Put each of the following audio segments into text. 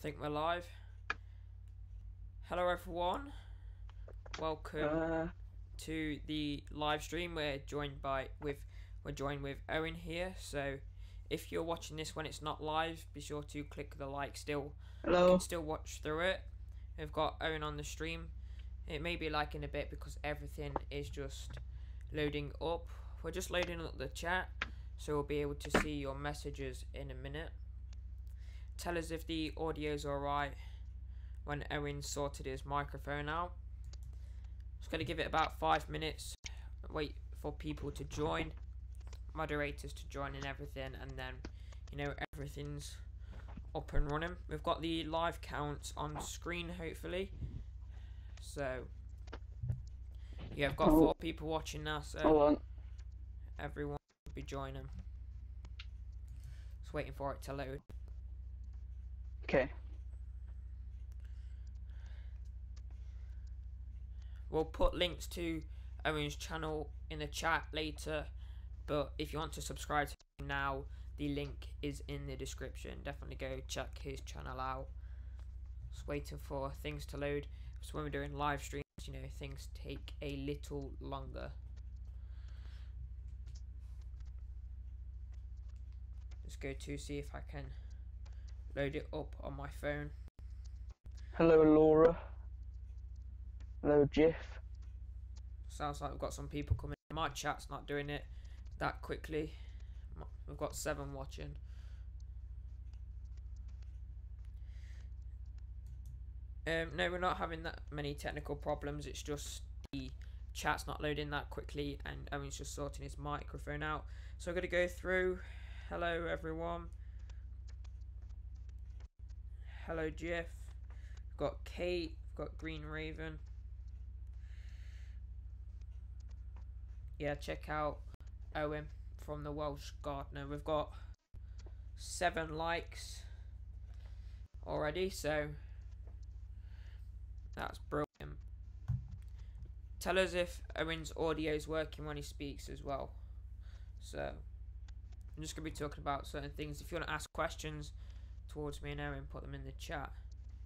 think we're live. Hello everyone, welcome to the live stream. We're joined with Owen here. So if you're watching this when it's not live, be sure to click the like. Still, hello. you can still watch through it. We've got Owen on the stream. It may be like in a bit because everything is just loading up. We're just loading up the chat, so we'll be able to see your messages in a minute. Tell us if the audio's alright when Owen sorted his microphone out. Just going to give it about 5 minutes, wait for people to join, moderators to join and everything, and then, you know, everything's up and running. We've got the live count on screen, hopefully. So, yeah, I've got 4 people watching now, so hold on. Everyone will be joining. Just waiting for it to load. Okay. We'll put links to Owen's channel in the chat later, but if you want to subscribe to him now, the link is in the description. Definitely go check his channel out. Just waiting for things to load. So when we're doing live streams, you know, things take a little longer. Just go to see if I can load it up on my phone. Hello, Laura. Hello, Jiff. Sounds like we've got some people coming. My chat's not doing it that quickly. We've got 7 watching. No, we're not having that many technical problems. It's just the chat's not loading that quickly, and Owen's just sorting his microphone out. So I'm going to go through. Hello, everyone. Hello, Jeff. We've got Kate. We've got Green Raven. Yeah, check out Owen from the Welsh Gardener. We've got 7 likes already, so that's brilliant. Tell us if Owen's audio is working when he speaks as well. So I'm just going to be talking about certain things. If you want to ask questions towards me and Owen, put them in the chat.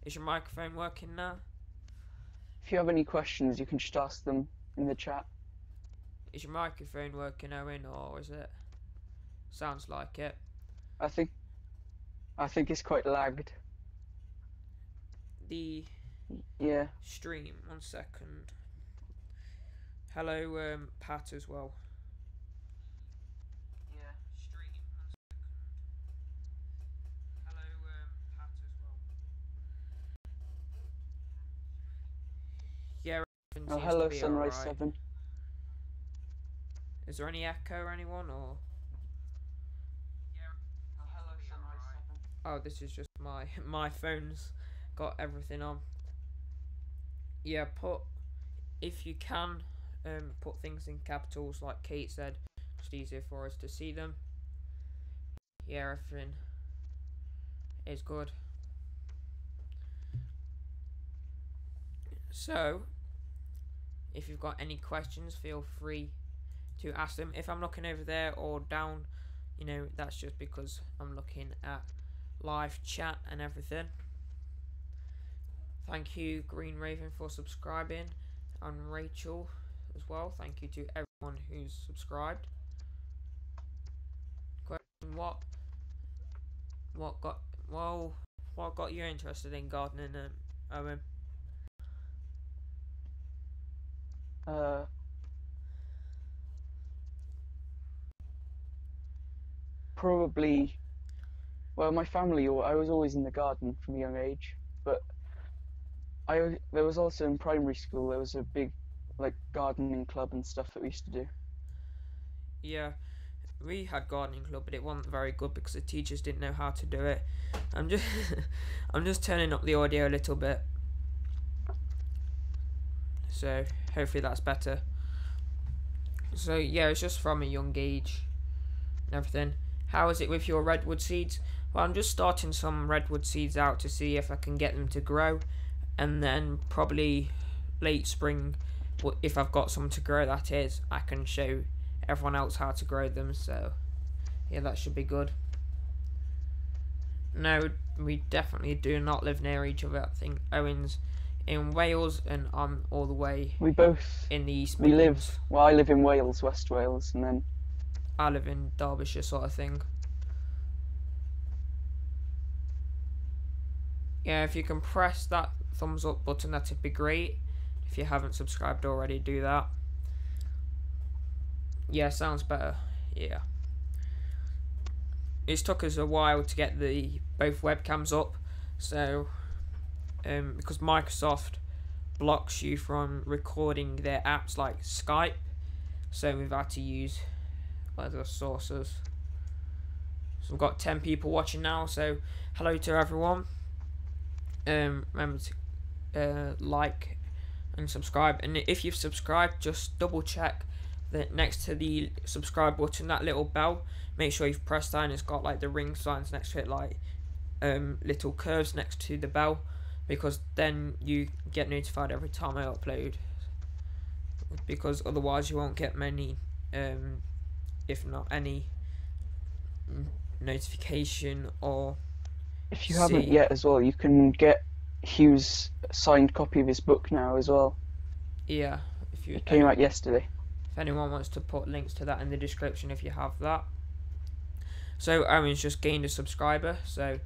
Is your microphone working now? If you have any questions, you can just ask them in the chat. Is your microphone working, Owen, or is it? Sounds like it. I think it's quite lagged. The stream. 1 second. Hello, Pat as well. Stream. 1 second. Hello, Pat as well. Yeah. Oh, hello, Sunrise 7. Is there any echo or anyone, or? Oh, hello, Sunrise 7. Oh, this is just my phone's got everything on. Yeah, if you can, put things in capitals like Kate said. Just easier for us to see them. Yeah, everything is good. So, if you've got any questions, feel free to ask them. If I'm looking over there or down, you know, that's just because I'm looking at live chat and everything. Thank you, Green Raven, for subscribing, and Rachel as well. Thank you to everyone who's subscribed. Question: What got you interested in gardening, Owen? Probably. Well, my family. I was always in the garden from a young age, but there was also in primary school. There was a big, like, gardening club and stuff that we used to do. Yeah, we had gardening club, but it wasn't very good because the teachers didn't know how to do it. I'm just turning up the audio a little bit, so hopefully that's better. So yeah, it's just from a young age and everything. How is it with your redwood seeds? Well, I'm just starting some redwood seeds out to see if I can get them to grow, and then probably late spring, if I've got some to grow, that is, I can show everyone else how to grow them. So yeah, that should be good. No, we definitely do not live near each other. I think Owen's in Wales and I'm all the way We both in the East we live. Midlands. Well, I live in Wales, West Wales, and then I live in Derbyshire, sort of thing. Yeah, if you can press that thumbs up button, that'd be great. If you haven't subscribed already, do that. Yeah, sounds better. Yeah. It's took us a while to get the both webcams up, so because Microsoft blocks you from recording their apps like Skype, so we've had to use other sources. So we've got 10 people watching now, so hello to everyone. Remember to like and subscribe, and if you've subscribed, just double check that next to the subscribe button, that little bell, make sure you've pressed that, and it's got like the ring signs next to it, like little curves next to the bell, because then you get notified every time I upload, because otherwise you won't get many if not any notification. Or if you haven't yet as well, you can get Hugh's signed copy of his book now as well. Yeah, if you It came out yesterday. If anyone wants to put links to that in the description, if you have that. So Owen's just gained a subscriber, so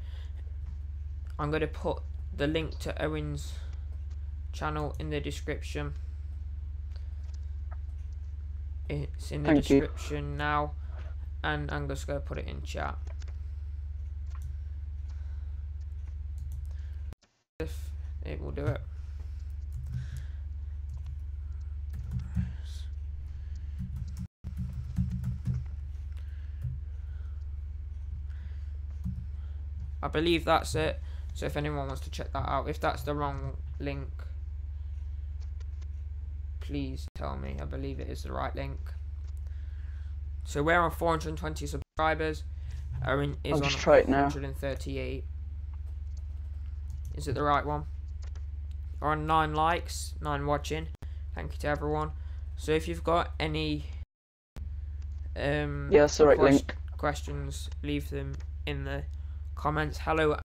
I'm going to put the link to Owen's channel in the description. It's in the description now, and I'm just going to put it in chat. If it will do it. I believe that's it, so if anyone wants to check that out, if that's the wrong link, please tell me. I believe it is the right link. So we're on 420 subscribers. Owen is on 138. Is it the right one? We're on 9 likes, 9 watching. Thank you to everyone. So if you've got any yeah, that's the right link. Questions, leave them in the comments. Hello,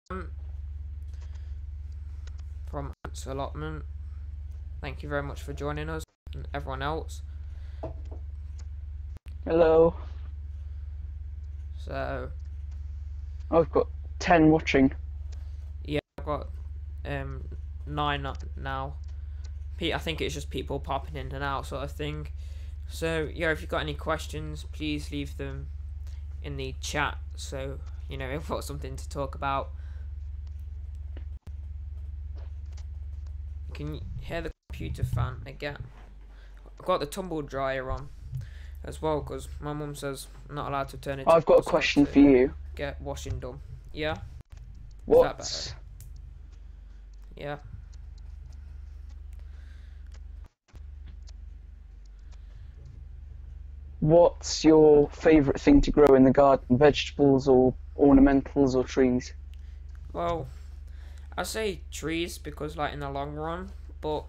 from Ant's Allotment. Thank you very much for joining us, and everyone else. Hello. So I've got 10 watching. Yeah, I've got 9 now. I think it's just people popping in and out, sort of thing. So yeah, if you've got any questions, please leave them in the chat, so you know we've got something to talk about. Can you hear the computer fan again? I've got the tumble dryer on as well, because my mum says I'm not allowed to turn it. I've got a question for you. Get washing done. Yeah. What? Yeah. What's your favourite thing to grow in the garden? Vegetables or ornamentals or trees? Well, I say trees because like in the long run, but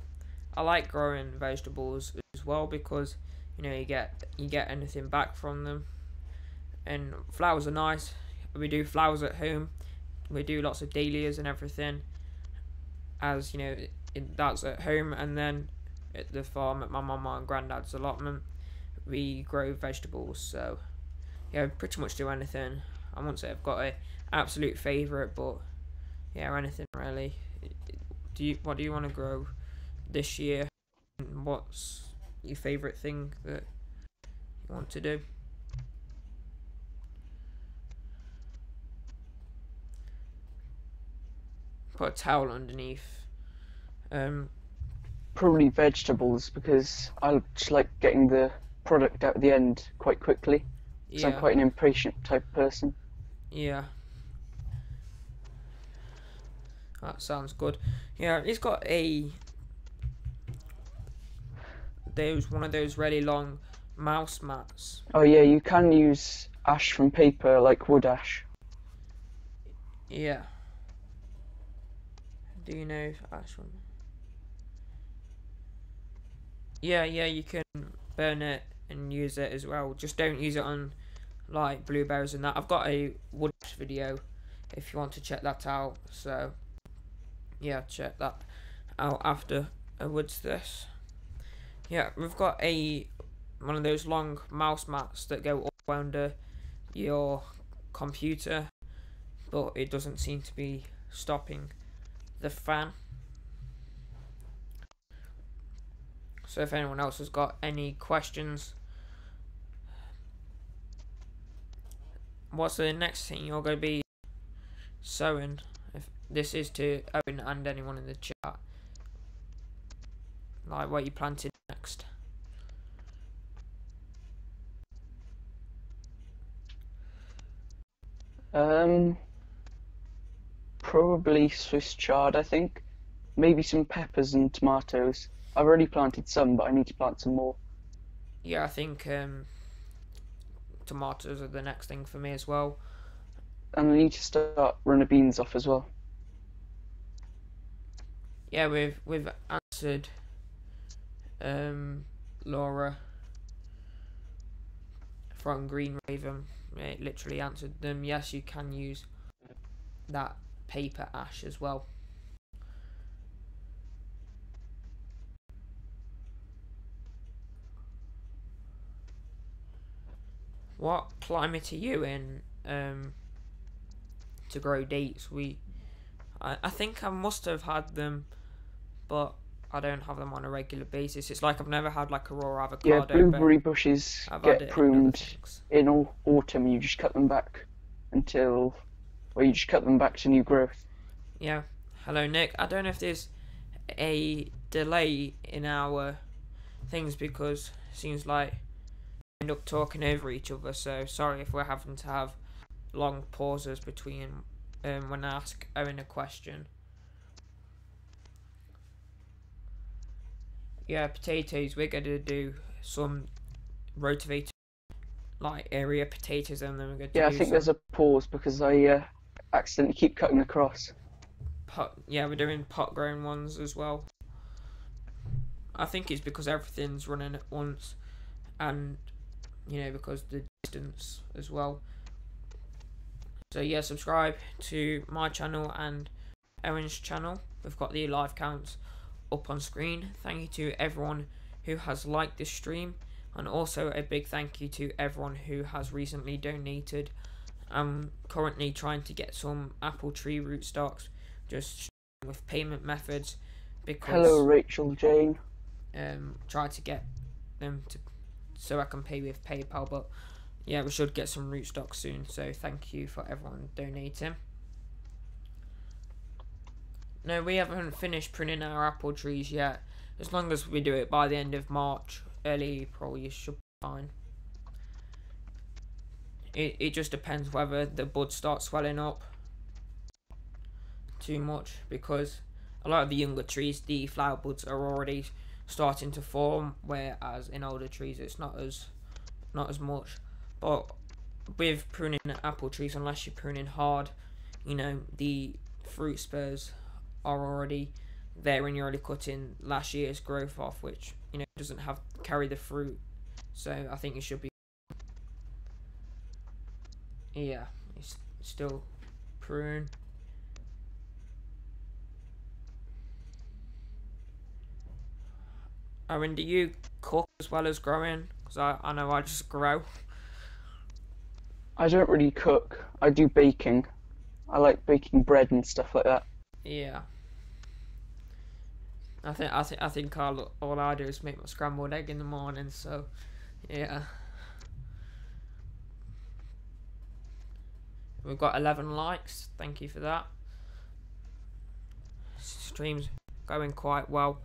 I like growing vegetables as well because you know you get anything back from them. And flowers are nice. We do flowers at home. We do lots of dahlias and everything. As you know, that's at home, and then at the farm at my mama and granddad's allotment, we grow vegetables. So yeah, pretty much do anything. I won't say I've got a absolute favourite, but yeah, anything really. What do you want to grow this year? And what's your favourite thing that you want to do? Put a towel underneath. Probably vegetables because I just like getting the product out at the end quite quickly. Because I'm quite an impatient type of person. Yeah. That sounds good. Yeah, he's got one of those really long mouse mats. Oh yeah, you can use ash from paper, like wood ash. Yeah. Do you know if ash from... Yeah, you can burn it and use it as well. Just don't use it on like blueberries and that. I've got a wood ash video if you want to check that out. So yeah, check that out afterwards. This, yeah, we've got one of those long mouse mats that go all around your computer, but it doesn't seem to be stopping the fan. So if anyone else has got any questions, what's the next thing you're going to be sewing? If this is to Owen and anyone in the chat, like what you planted next. Probably Swiss chard, I think. Maybe some peppers and tomatoes. I've already planted some, but I need to plant some more. Yeah, I think tomatoes are the next thing for me as well. And I need to start running beans off as well. Yeah, we've answered Laura from Green Raven. It literally answered them. Yes, you can use that paper ash as well. What climate are you in to grow dates? I think I must have had them, but I don't have them on a regular basis. It's like I've never had like a raw avocado. Yeah, blueberry bushes get pruned in autumn. You just cut them back until, well, you just cut them back to new growth. Yeah. Hello, Nick. I don't know if there's a delay in our things because it seems like we end up talking over each other. So sorry if we're having to have long pauses between when I ask Owen a question. Yeah, potatoes. We're going to do some rotivated like area potatoes, and then we're going to I think there's a pause because I accidentally keep cutting across. Yeah, we're doing pot grown ones as well. I think it's because everything's running at once, and because the distance as well. So yeah, subscribe to my channel and Owen's channel. We've got the live counts up on screen. Thank you to everyone who has liked this stream, and also a big thank you to everyone who has recently donated. I'm currently trying to get some apple tree rootstocks, just with payment methods, because hello Rachel Jane. Try to get them so I can pay with PayPal, but yeah, we should get some rootstocks soon. So thank you for everyone donating. No, we haven't finished pruning our apple trees yet. As long as we do it by the end of March, early April, you should be fine. It just depends whether the buds start swelling up too much, because a lot of the younger trees, the flower buds are already starting to form, whereas in older trees it's not as much. But with pruning apple trees, unless you're pruning hard, the fruit spurs are already there and you're already cutting last year's growth off, which doesn't carry the fruit. So I think it should be, yeah, it's still prune. Owen, do you cook as well as growing? Because I know I just grow. I don't really cook. I do baking. I like baking bread and stuff like that. Yeah. I think all I do is make my scrambled egg in the morning. So, yeah. We've got 11 likes. Thank you for that. Stream's going quite well.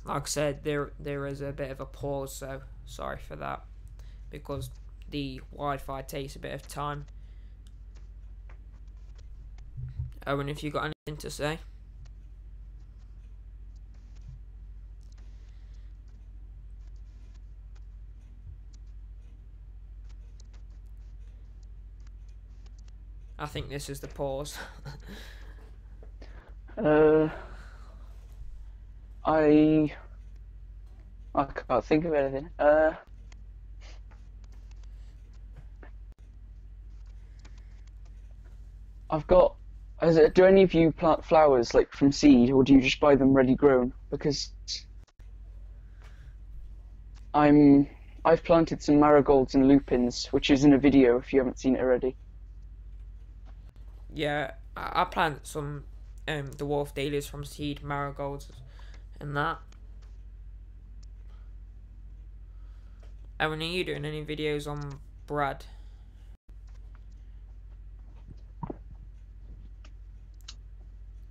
Like I said, there is a bit of a pause, so sorry for that, because the Wi-Fi takes a bit of time. Owen, if you got anything to say? I think this is the pause. I can't think of anything. I've got Do any of you plant flowers like from seed, or do you just buy them ready grown? Because I've planted some marigolds and lupins, which is in a video if you haven't seen it already. Yeah, I plant some dwarf dahlias from seed, marigolds, and that. Aaron, are you doing any videos on Brad?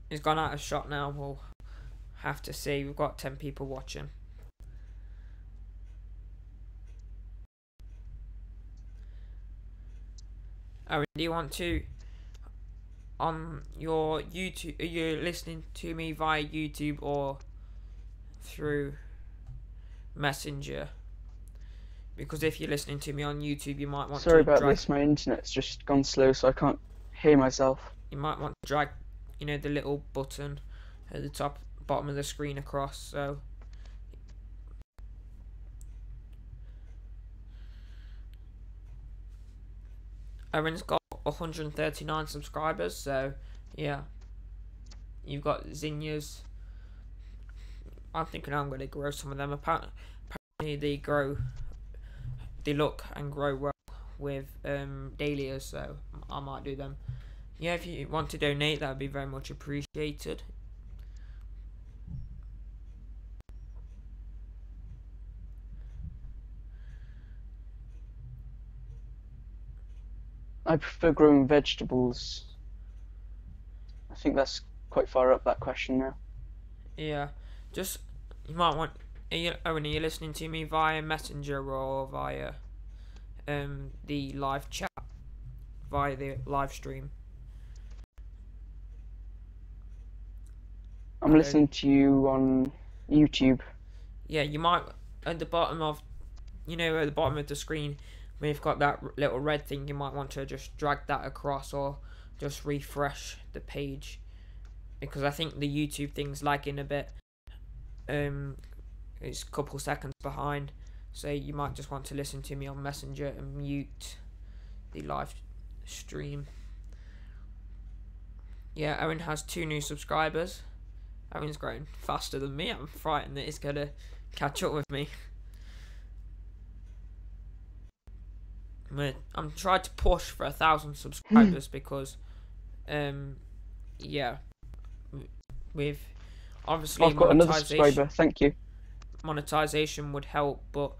He's gone out of shot now. We'll have to see. We've got 10 people watching. Aaron, do you want to, on your YouTube, are you listening to me via YouTube or through Messenger? Because if you're listening to me on YouTube, you might want Sorry to about this, my internet's just gone slow, so I can't hear myself. You might want to drag, you know, the little button at the top, bottom of the screen across, so. Aaron's got 139 subscribers, so yeah. You've got zinnias. I'm thinking I'm going to grow some of them. Apparently they look and grow well with dahlias, so I might do them. Yeah, if you want to donate, that would be very much appreciated. I prefer growing vegetables. I think that's quite far up that question now. Yeah, just, you might want, Owen, are you listening to me via Messenger or via the live chat, via the live stream? I'm listening to you on YouTube. Yeah, you might, at the bottom of, you know, at the bottom of the screen, we've got that little red thing. You might want to just drag that across or just refresh the page, because I think the YouTube thing's lagging a bit. It's a couple seconds behind, so you might just want to listen to me on Messenger and mute the live stream. Yeah, Owen has 2 new subscribers. Owen's growing faster than me. I'm frightened that he's gonna catch up with me. I'm trying to push for 1,000 subscribers because, yeah, with obviously I've got another subscriber. Thank you. Monetization would help, but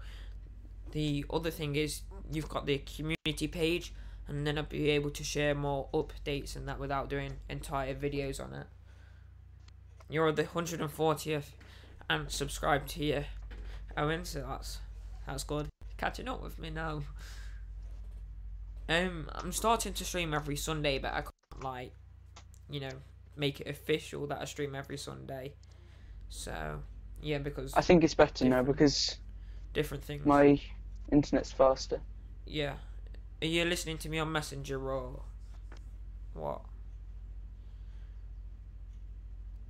the other thing is you've got the community page, and then I'll be able to share more updates and that without doing entire videos on it. You're the 140th and subscribed here, Owen, so that's good. Catching up with me now. I'm starting to stream every Sunday, but I can't, like, you know, make it official that I stream every Sunday. So yeah, because I think it's better now because different things. My internet's faster. Yeah. Are you listening to me on Messenger or what?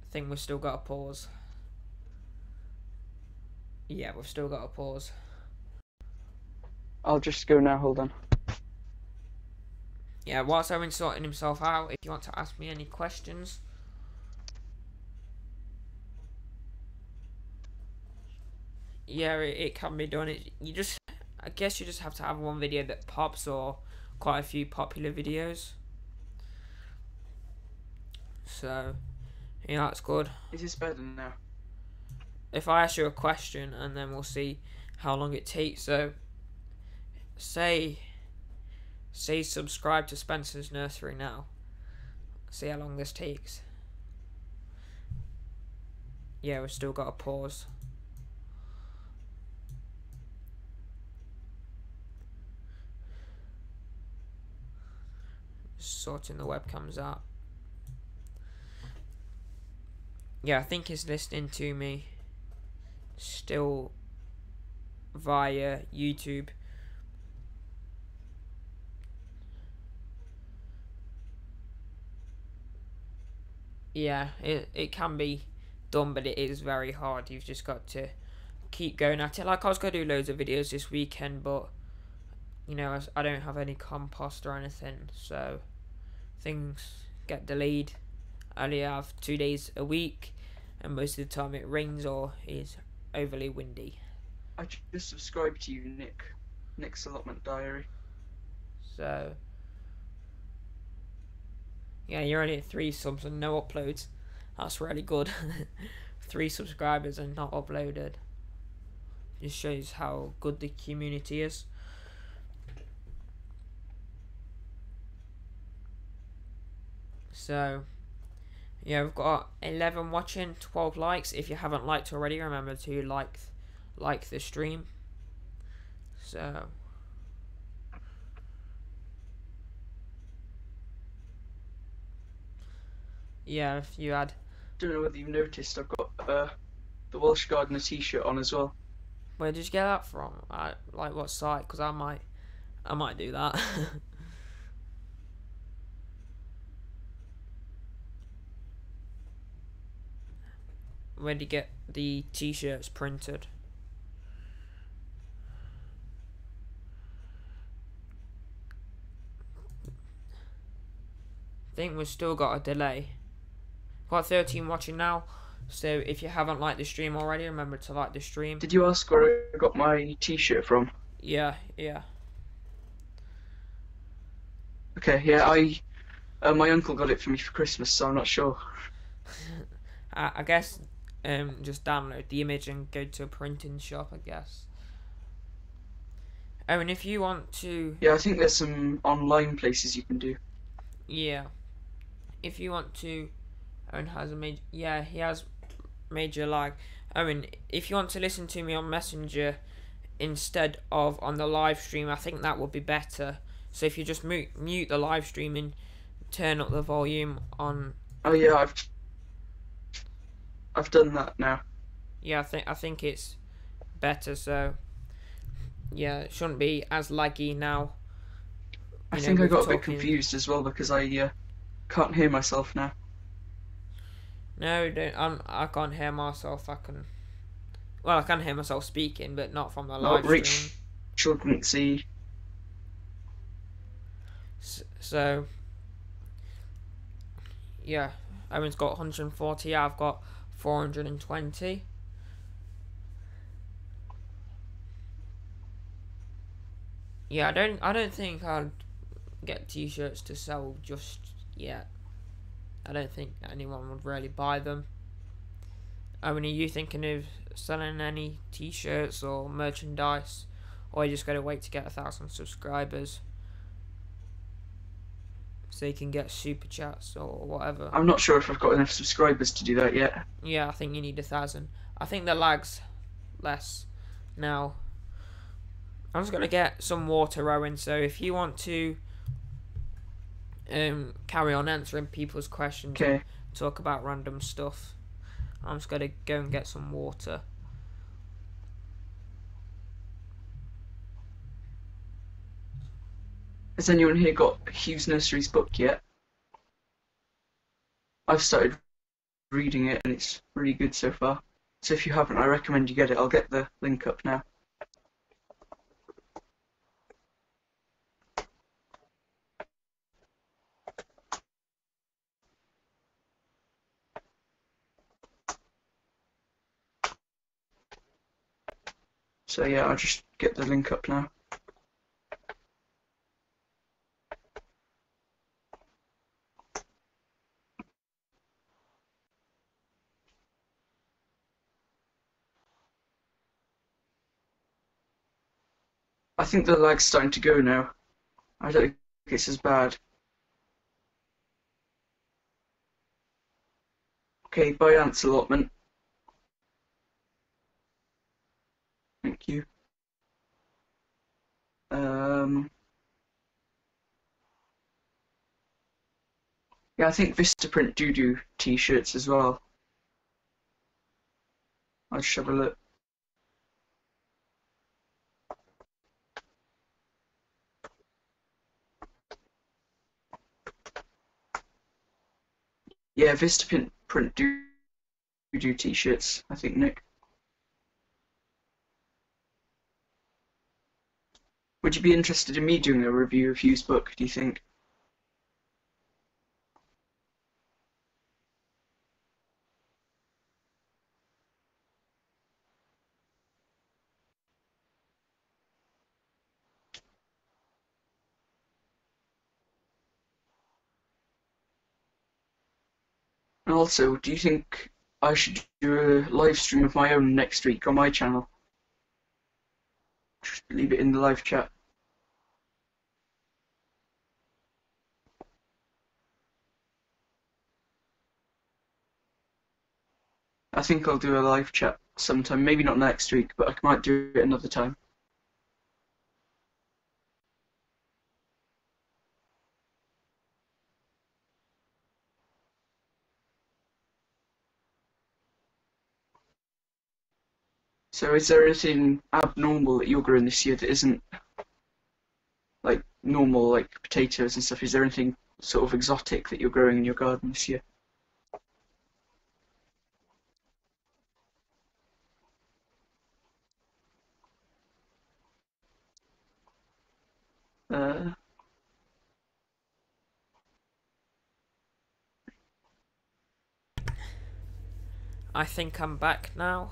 I think we've still got a pause. Yeah, we've still got a pause. I'll just go now, hold on. Yeah, whilst Owen's sorting himself out, if you want to ask me any questions. Yeah, it can be done. I guess you just have to have one video that pops or quite a few popular videos. So, yeah, that's good. Is this better now? If I ask you a question and then we'll see how long it takes. So, say subscribe to Spencer's Nursery now. See how long this takes. Yeah, we've still got a pause. Sorting the webcams out. Yeah, I think he's listening to me still via YouTube. Yeah, it can be done, but it is very hard. You've just got to keep going at it. Like, I was going to do loads of videos this weekend, but, you know, I don't have any compost or anything, so things get delayed. I only have 2 days a week, and most of the time it rains or is overly windy. I just subscribed to you, Nick. Nick's Allotment Diary. So yeah, you're only at 3 subs and no uploads. That's really good. 3 subscribers and not uploaded. Just shows how good the community is. So yeah, we've got 11 watching, 12 likes. If you haven't liked already, remember to like the stream. So yeah, if you had, Don't know whether you've noticed, I've got the Welsh Gardener t-shirt on as well. where did you get that from? Like what site? Because I might do that. Where did you get the t-shirts printed? I think we've still got a delay. Got 13 watching now, so if you haven't liked the stream already, remember to like the stream. Did you ask where I got my t-shirt from? Yeah. Okay, yeah, my uncle got it for me for Christmas, so I'm not sure. I guess just download the image and go to a printing shop, I guess. Oh, and if you want to... Yeah, I think there's some online places you can do. Yeah. If you want to... Owen has a major... Yeah, he has major lag. Owen, if you want to listen to me on Messenger instead of on the live stream, I think that would be better. So if you just mute the live stream and turn up the volume on... Oh yeah, I've done that now. Yeah, I think it's better, so... Yeah, it shouldn't be as laggy now. I think I got a bit confused as well because I can't hear myself now. No, don't. I can't hear myself. I can hear myself speaking, but not from the live stream. Children see. So, yeah, Owen's got 140. I've got 420. Yeah, I don't think I'd get t-shirts to sell just yet. I don't think anyone would really buy them. I mean, are you thinking of selling any t-shirts or merchandise, or are you just going to wait to get 1,000 subscribers so you can get super chats or whatever? I'm not sure if I've got enough subscribers to do that yet. Yeah, I think you need 1,000. I think the lag's less now. I'm just going to get some water, Owen, so if you want to carry on answering people's questions, okay, and talk about random stuff, I'm just going to go and get some water. Has anyone here got Hugh's Nursery's book yet? I've started reading it and it's really good so far. So if you haven't, I recommend you get it. I'll get the link up now. So yeah, I'll just get the link up now. I think the lag's starting to go now. I don't think it's as bad. Okay, bye Ants Allotment. Thank you. Yeah, I think Vistaprint do t-shirts as well. I'll just have a look. Yeah, Vistaprint do t-shirts, I think, Nick. Would you be interested in me doing a review of Hugh's book, do you think? And also, do you think I should do a live stream of my own next week on my channel? Just leave it in the live chat. I think I'll do a live chat sometime, maybe not next week, but I might do it another time. So is there anything abnormal that you're growing this year that isn't like normal, like potatoes and stuff? Is there anything sort of exotic that you're growing in your garden this year? Uh, I think I'm back now.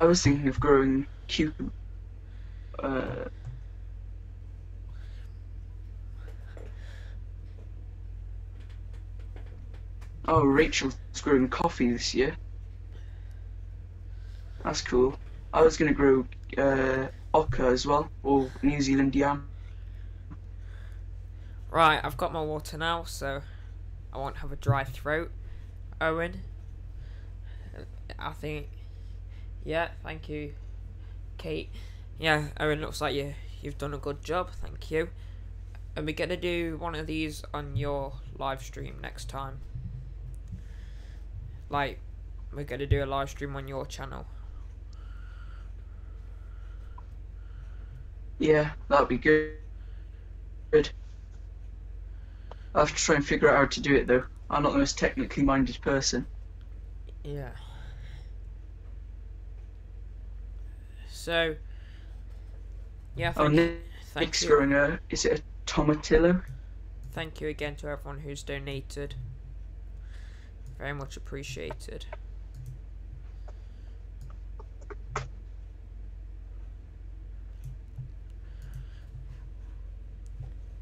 I was thinking of growing cucumber. Uh, oh, Rachel's growing coffee this year. That's cool. I was gonna grow oca as well, or New Zealand yam. Right, I've got my water now, so I won't have a dry throat. Owen, I think, yeah, thank you, Kate. Yeah, Owen, looks like you've done a good job, thank you. And we're gonna do one of these on your live stream next time. Like, we're gonna do a live stream on your channel. Yeah, that'd be good. Good. I'll have to try and figure out how to do it though. I'm not the most technically minded person. Yeah. So, yeah, Oh, thank Nick's you. growing is it a tomatillo? Thank you again to everyone who's donated. Very much appreciated.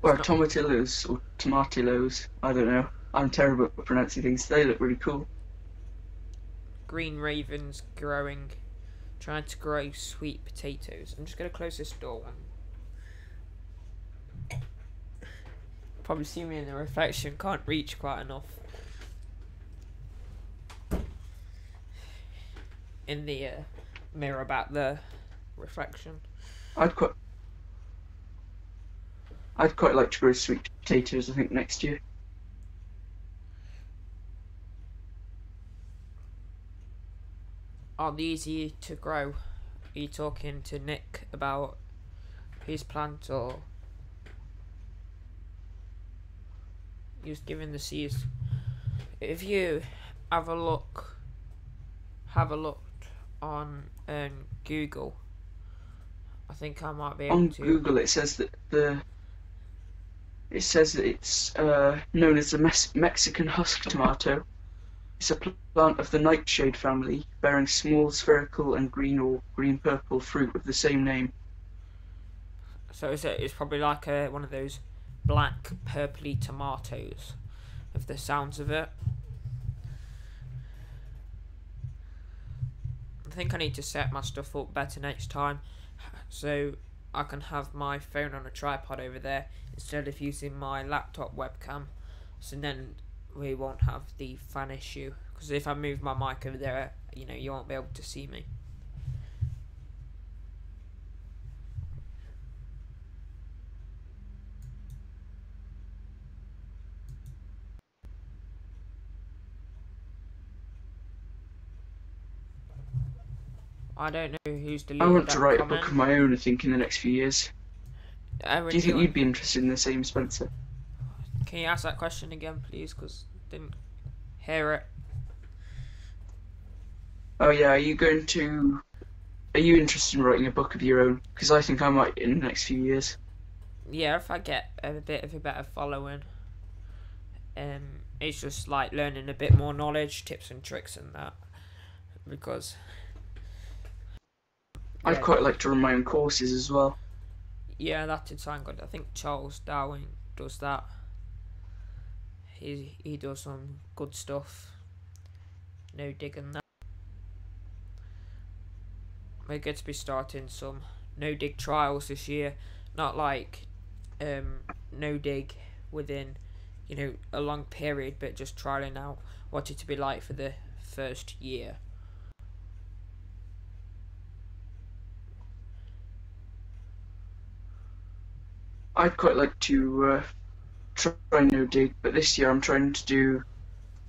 Well, tomatillos or tomatillos, I don't know. I'm terrible at pronouncing things. They look really cool. Green Ravens growing, trying to grow sweet potatoes. I'm just gonna close this door. Probably see me in the reflection. Can't reach quite enough in the mirror about the reflection. I'd quite like to grow sweet potatoes, I think, next year. Are these easy to grow? Are you talking to Nick about his plant, or he was giving the seeds? If you have a look on Google, I think I might be able On to. Google, it says that it's known as the Mexican husk tomato. It's a plant of the nightshade family, bearing small spherical and green or green-purple fruit of the same name. So it's probably like one of those black purpley tomatoes, of the sounds of it. I think I need to set my stuff up better next time, so I can have my phone on a tripod over there instead of using my laptop webcam. So then we won't have the fan issue. Because if I move my mic over there, you won't be able to see me. I don't know who's deleted I want that to write comment. a book of my own, I think, in the next few years. Aaron, Do you think you'd be interested in the same, Spencer? Can you ask that question again, please? Because I didn't hear it. Oh yeah, are you interested in writing a book of your own? Because I think I might in the next few years. Yeah, if I get a bit of a better following. It's just like learning a bit more knowledge, tips and tricks and that. Because I'd quite like to run my own courses as well. yeah, that did sound good. I think Charles Darwin does that. He does some good stuff. no dig and that. We're going to be starting some no dig trials this year, not like no dig within, you know, a long period, but just trialing out what it to be like for the first year. I'd quite like to try no dig, but this year I'm trying to do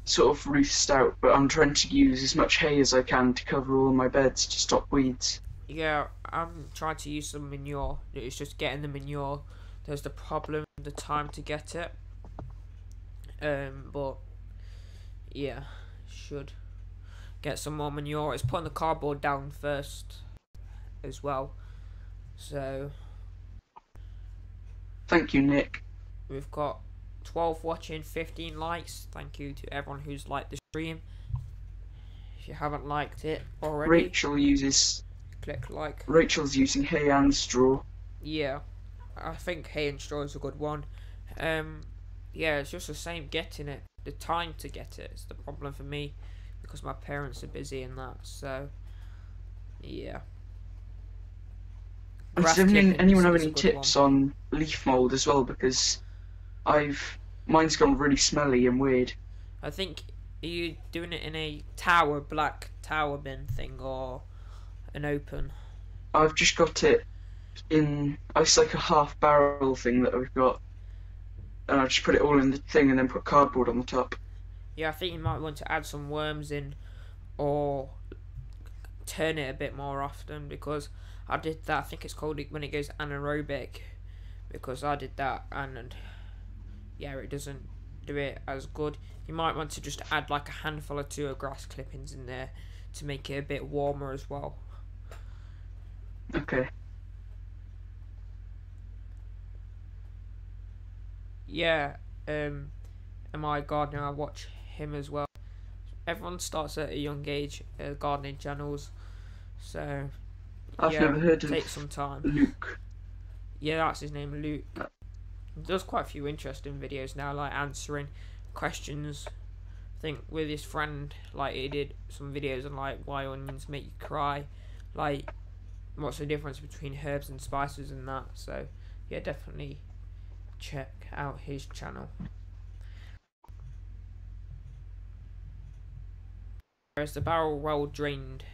sort of Ruth Stout, but I'm trying to use as much hay as I can to cover all my beds to stop weeds. Yeah, I'm trying to use some manure. It's just getting the manure. There's the problem, the time to get it. But yeah, should get some more manure. It's putting the cardboard down first as well. So Thank you, Nick. we've got 12 watching, 15 likes. Thank you to everyone who's liked the stream. If you haven't liked it already, click like. Rachel's using hay and straw. Yeah, I think hay and straw is a good one. Yeah, it's just the same getting it. The time to get it is the problem for me, because my parents are busy and that. So yeah. Does anyone have any tips on leaf mould as well? Because mine's gone really smelly and weird. I think, are you doing it in a tower, black tower bin thing, or an open? I've just got it in. It's like a half barrel thing that I've got, and I just put it all in the thing and then put cardboard on the top. Yeah, I think you might want to add some worms in, or turn it a bit more often, because I did that. I think it's called when it goes anaerobic, because I did that and yeah, it doesn't do it as good. You might want to just add like a handful or two of grass clippings in there to make it a bit warmer as well. Okay. Yeah, am I gardener? I watch him as well. Everyone starts at a young age, gardening channels, so I've yeah, never heard take of some time. Luke. Yeah, that's his name, Luke. He does quite a few interesting videos now, like answering questions. I think with his friend, like he did some videos on like why onions make you cry, like what's the difference between herbs and spices and that. So yeah, definitely check out his channel. Is the barrel well drained?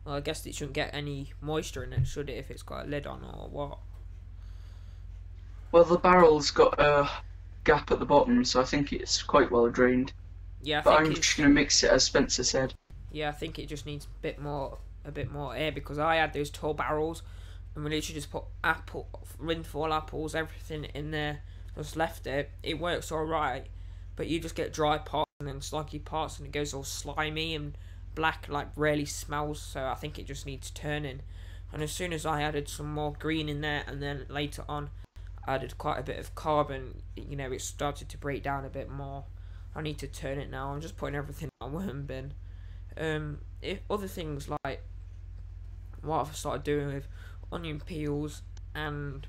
Well, I guess it shouldn't get any moisture in it, should it, if it's got a lid on, or what? Well, the barrel's got a gap at the bottom, so I think it's quite well drained. Yeah, but I'm just going to mix it as Spencer said. Yeah, I think it just needs a bit more air, because I had those tall barrels and we literally just put rinful apples, everything in there, just left it. It works alright, but you just get dry parts and then sluggy parts and it goes all slimy and black, like really smells. So I think it just needs turning. And as soon as I added some more green in there, and then later on added quite a bit of carbon, you know, it started to break down a bit more. I need to turn it now. I'm just putting everything in my worm bin. If other things like what I've started doing with onion peels and,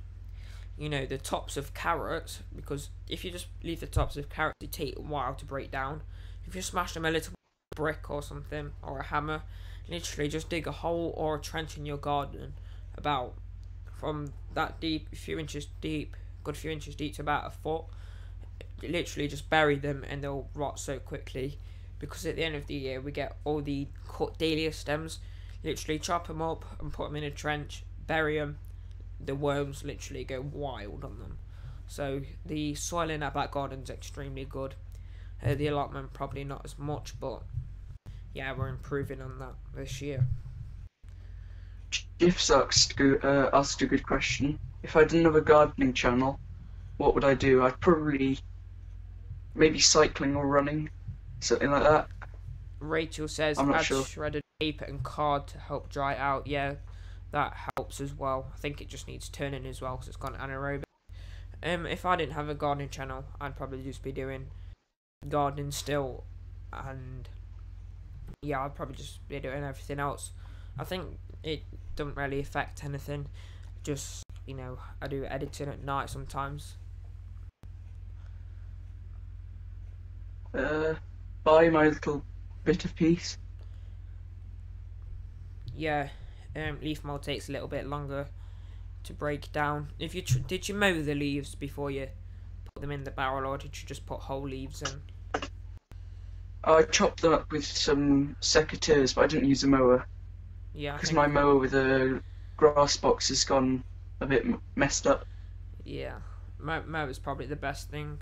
you know, the tops of carrots, because if you just leave the tops of carrots, it takes a while to break down. If you smash them a little brick or something, or a hammer, literally just dig a hole or a trench in your garden about from that deep, a few inches deep, good few inches deep to about a foot. Literally just bury them and they'll rot so quickly, because at the end of the year we get all the cut dahlia stems. Literally chop them up and put them in a trench, bury them. The worms literally go wild on them. So the soil in our back garden's extremely good. The allotment probably not as much, but yeah, we're improving on that this year. Jeff asked a good question. If I didn't have a gardening channel, what would I do? I'd probably maybe cycling or running, something like that. Rachel says add shredded paper and card to help dry out. Yeah, that helps as well. I think it just needs turning as well because it's gone anaerobic. If I didn't have a gardening channel, I'd probably just be doing gardening still, and yeah, I'd probably just be doing everything else. I think it doesn't really affect anything. Just, you know, I do editing at night sometimes. Buy my little bit of peace. Yeah, leaf mold takes a little bit longer to break down. If you did you mow the leaves before you put them in the barrel, or did you just put whole leaves in? I chopped them up with some secateurs, but I didn't use a mower Yeah, I because think my mower with a grass box has gone a bit messed up. yeah, mow is probably the best thing.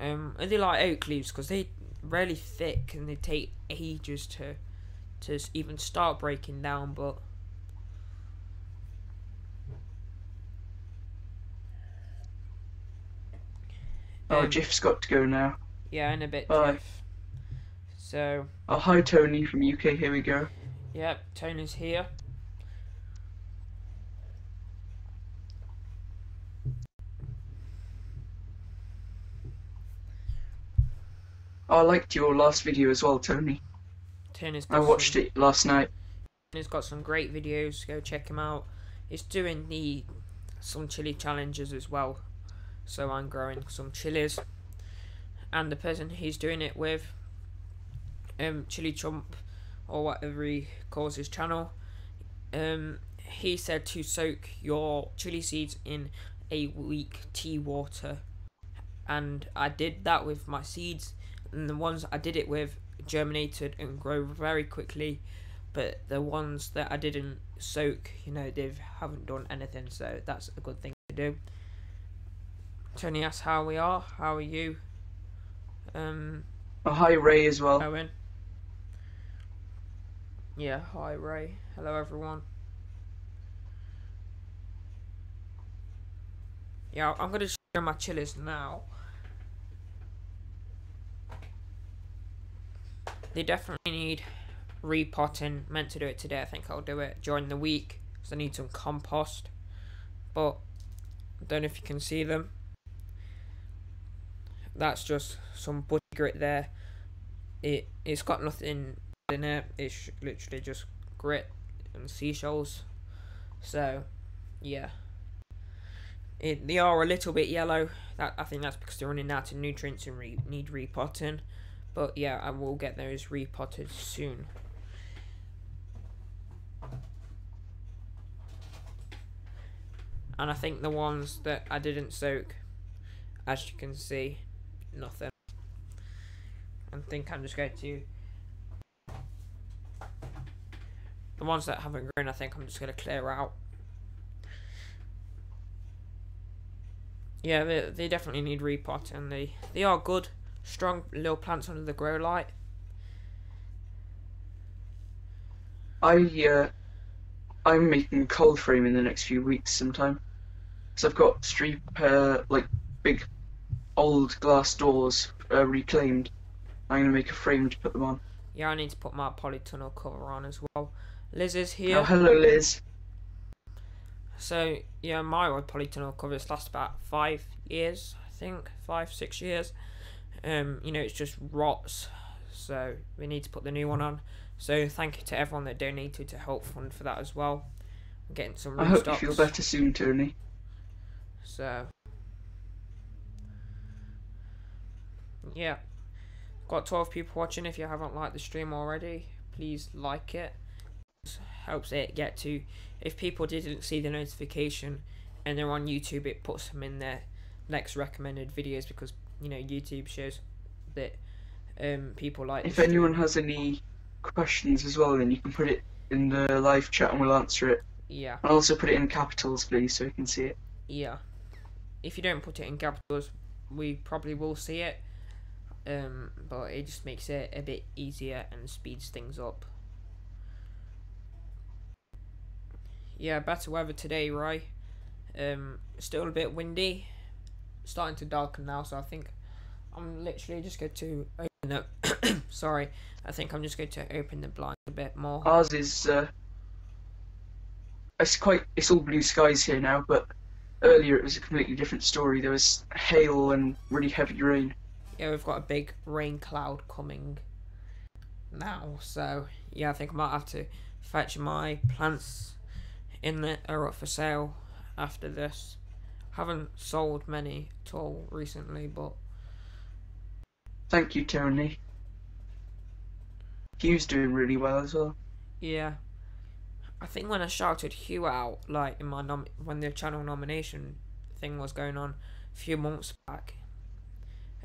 I do like oak leaves because they're really thick and they take ages to even start breaking down, but Oh, Jif's got to go now. yeah, in a bit, Bye. Jeff. So Oh, hi Tony from UK. Here we go. yeah, Tony's here. Oh, I liked your last video as well, Tony. Tony's I got watched it last night. He's got some great videos. Go check him out. He's doing some chili challenges as well. So I'm growing some chilies, and the person he's doing it with, Chili Chump, or whatever he calls his channel, he said to soak your chili seeds in a weak tea water, and I did that with my seeds, and the ones I did it with germinated and grow very quickly, but the ones that I didn't soak, they haven't done anything, so that's a good thing to do. Tony asks how we are. How are you? Oh, hi Ray as well. Owen. Yeah, hi Ray. Hello everyone. Yeah, I'm gonna show my chilies now. They definitely need repotting. Meant to do it today. I think I'll do it during the week because I need some compost. But I don't know if you can see them. That's just some butcher grit there. It's got nothing in it. It's literally just grit and seashells. So yeah, they are a little bit yellow. I think that's because they're running out of nutrients and need repotting. But yeah, I will get those repotted soon. And I think the ones that I didn't soak, as you can see, nothing. I think I'm just going to... The ones that haven't grown, I think I'm just going to clear out. Yeah, they definitely need repot, and they are good, strong little plants under the grow light. I'm making cold frame in the next few weeks sometime. So I've got three like big old glass doors reclaimed. I'm gonna make a frame to put them on. Yeah, I need to put my polytunnel cover on as well. Liz is here. Oh, hello Liz. So yeah, my old polytunnel covers last about 5 years, I think 5-6 years. It's just rots, so we need to put the new one on. So thank you to everyone that donated to help fund for that as well. I'm getting some restocks. I hope you feel better soon, Tony. So yeah, got 12 people watching. If you haven't liked the stream already, please like it. It helps it get to, if people didn't see the notification and they're on YouTube, it puts them in their next recommended videos, because YouTube shows that people like. If anyone has any questions as well, then you can put it in the live chat and we'll answer it. Yeah. And also put it in capitals, please, so we can see it. Yeah. If you don't put it in capitals, we probably will see it. But it just makes it a bit easier and speeds things up. Yeah, better weather today, Ray. Still a bit windy. Starting to darken now, so I think I'm literally just going to open up. Sorry, I think I'm just going to open the blinds a bit more. Ours is it's all blue skies here now, but earlier it was a completely different story. There was hail and really heavy rain. Yeah, we've got a big rain cloud coming now, so yeah, I think I might have to fetch my plants in that are up for sale after this. Haven't sold many at all recently, but thank you, Tony. Hugh's doing really well as well. Yeah. I think when I shouted Hugh out, like in my when the channel nomination thing was going on a few months back,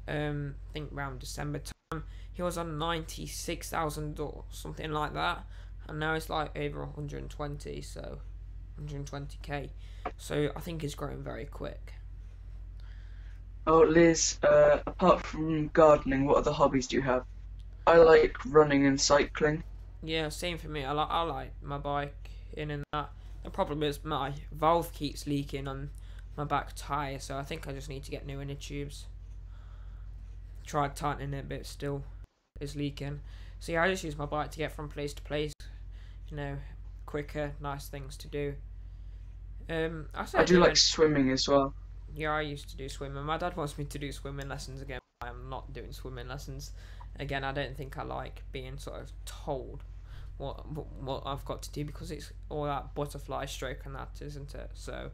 I think around December time, he was on 96,000 or something like that, and now it's like over 120, so 120k. So I think he's growing very quick. Oh, Liz, apart from gardening, what other hobbies do you have? I like running and cycling. Yeah, same for me. I like my bike in and that. The problem is my valve keeps leaking on my back tyre, so I think I just need to get new inner tubes. Tried tightening it, but still is leaking. So yeah, I just use my bike to get from place to place. You know, quicker, nice things to do. I do like swimming as well. Yeah, I used to do swimming. My dad wants me to do swimming lessons again. I am not doing swimming lessons again. I don't think I like being sort of told what I've got to do, because it's all that butterfly stroke and that, isn't it? So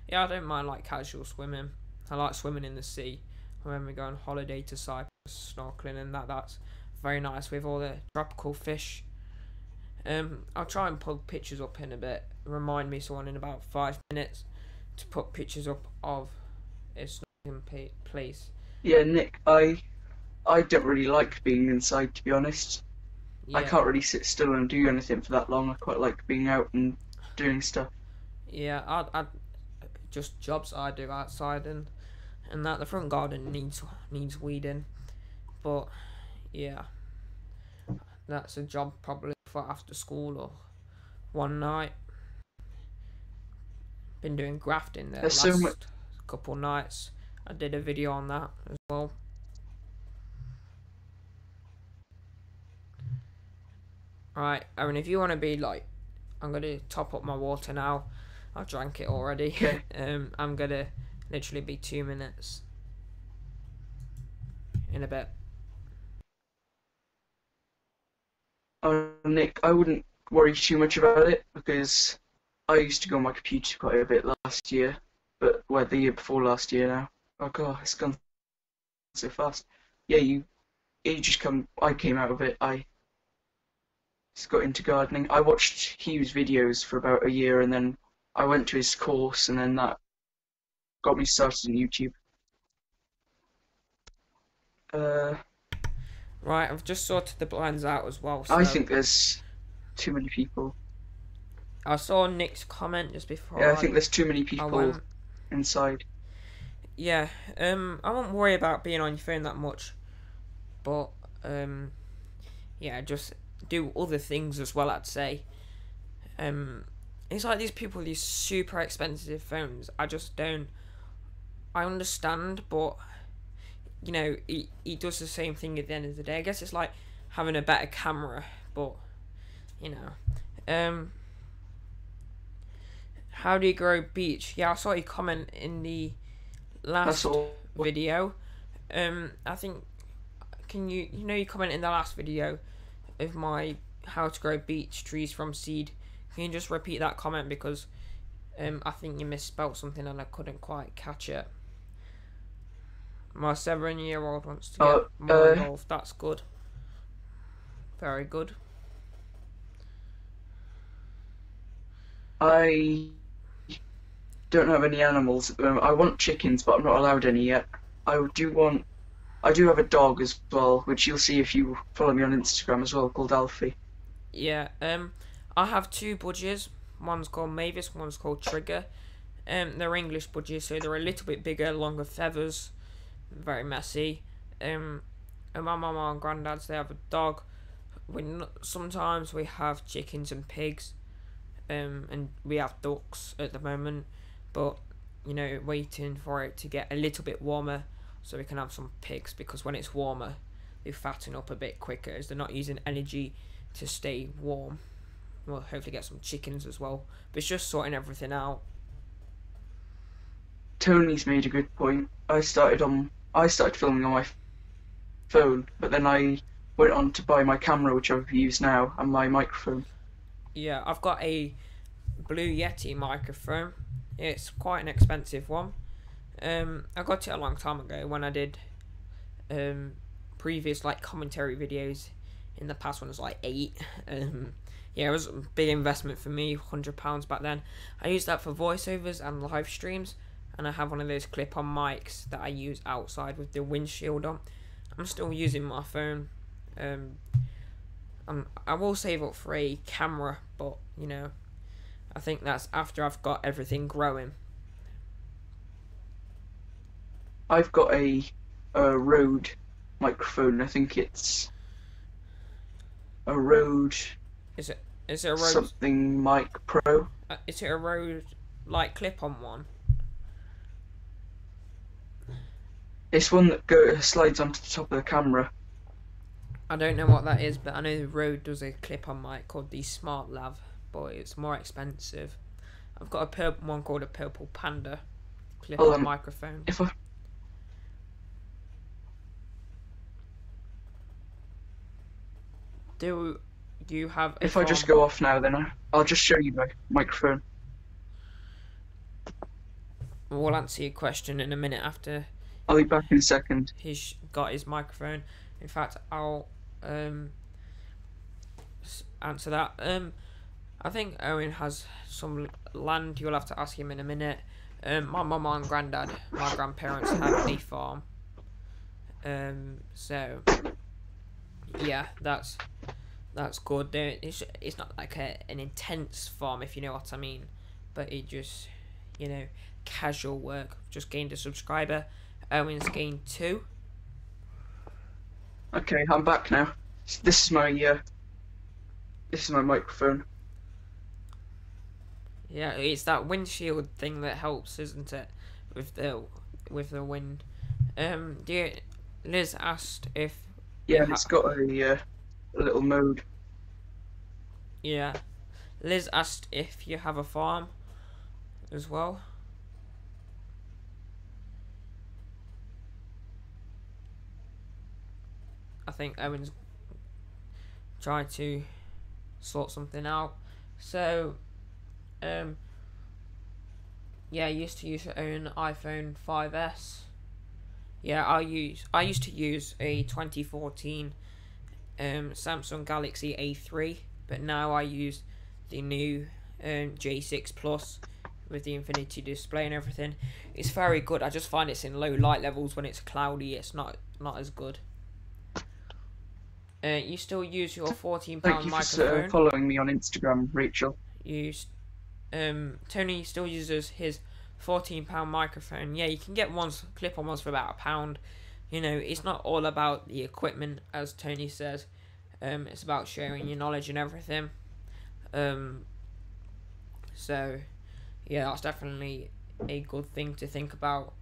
yeah, I don't mind like casual swimming. I like swimming in the sea when we go on holiday to Cyprus, snorkeling and that. That's very nice with all the tropical fish. I'll try and put pictures up in a bit. Remind me someone in about 5 minutes to put pictures up of a snorkeling place. Yeah, Nick, I don't really like being inside, to be honest. Yeah. I can't really sit still and do anything for that long. I quite like being out and doing stuff. Yeah, I just jobs I do outside and that. The front garden needs weeding, but yeah, that's a job probably for after school or one night. Been doing grafting there There's last couple nights. I did a video on that as well. Alright, Aaron, if you want to be like, I'm going to top up my water now. I've drank it already. Okay. I'm going to literally be 2 minutes in a bit. Oh, Nick, I wouldn't worry too much about it, because I used to go on my computer quite a bit last year, but the year before last year now. Oh god, it's gone so fast. Yeah, I came out of it. I just got into gardening. I watched Hugh's videos for about a year, and then I went to his course, and then that got me started on YouTube. Right, I've just sorted the blinds out as well. So I think there's too many people. I saw Nick's comment just before. Yeah, I think there's too many people inside. Yeah, I won't worry about being on your phone that much, but yeah, just do other things as well, I'd say. It's like these people with these super expensive phones. I just don't. I understand, but you know, he does the same thing at the end of the day. I guess it's like having a better camera, but you know. How do you grow beech? Yeah, I saw you comment in the last video. I think you comment in the last video of my how to grow beech trees from seed. Can you just repeat that comment, because I think you misspelled something and I couldn't quite catch it. My 7-year-old wants to get more involved. That's good. Very good. I don't have any animals at the moment. I want chickens, but I'm not allowed any yet. I do have a dog as well, which you'll see if you follow me on Instagram as well, called Alfie. Yeah, I have 2 budgies. One's called Mavis, one's called Trigger. They're English budgies, so they're a little bit bigger, longer feathers, very messy. And my mama and granddad's, they have a dog. Sometimes we have chickens and pigs, and we have ducks at the moment, but you know, waiting for it to get a little bit warmer so we can have some pigs, because when it's warmer they fatten up a bit quicker as they're not using energy to stay warm. We'll hopefully get some chickens as well, but it's just sorting everything out. Tony's made a good point. I started filming on my phone, but then I went on to buy my camera, which I've used now, and my microphone. Yeah, I've got a Blue Yeti microphone. It's quite an expensive one. I got it a long time ago when I did previous like commentary videos in the past when it was like 8. Yeah, it was a big investment for me, £100 back then. I use that for voiceovers and live streams, and I have one of those clip-on mics that I use outside with the windshield on. I'm still using my phone. I will save up for a camera, but you know, I think that's after I've got everything growing. I've got a Rode microphone. I think it's a Rode. Is it a Rode something Mic Pro? Is it a Rode like clip-on one? It's one that slides onto the top of the camera. I don't know what that is, but I know the Rode does a clip-on mic called the Smart Lav, but it's more expensive. I've got a purple one called a Purple Panda clip-on microphone. If I Do you have If I just go off now, then I'll just show you my microphone. We'll answer your question in a minute after I'll be back in a second. he's got his microphone. In fact, I'll answer that. I think Owen has some land. You'll have to ask him in a minute. My mum and granddad, my grandparents, have a farm. So yeah, that's good. It's not like an intense farm, if you know what I mean, but it just, you know, casual work. Just gained a subscriber. Owen's gained 2. Okay, I'm back now. This is my microphone. Yeah, it's that windshield thing that helps, isn't it? With the wind. Liz asked if. Yeah, it's got a little mode. Yeah, Liz asked if you have a farm as well. I think Owen's trying to sort something out. So, yeah, I used to use an iPhone 5S. Yeah, I used to use a 2014 Samsung Galaxy A3, but now I use the new J6 Plus with the infinity display and everything. It's very good. I just find it's in low light levels when it's cloudy. It's not as good. You still use your £14 Thank you microphone. for following me on Instagram, Rachel. Tony still uses his £14 microphone. Yeah, you can get clip-on ones for about £1. You know, it's not all about the equipment, as Tony says. It's about sharing your knowledge and everything. So yeah, that's definitely a good thing to think about.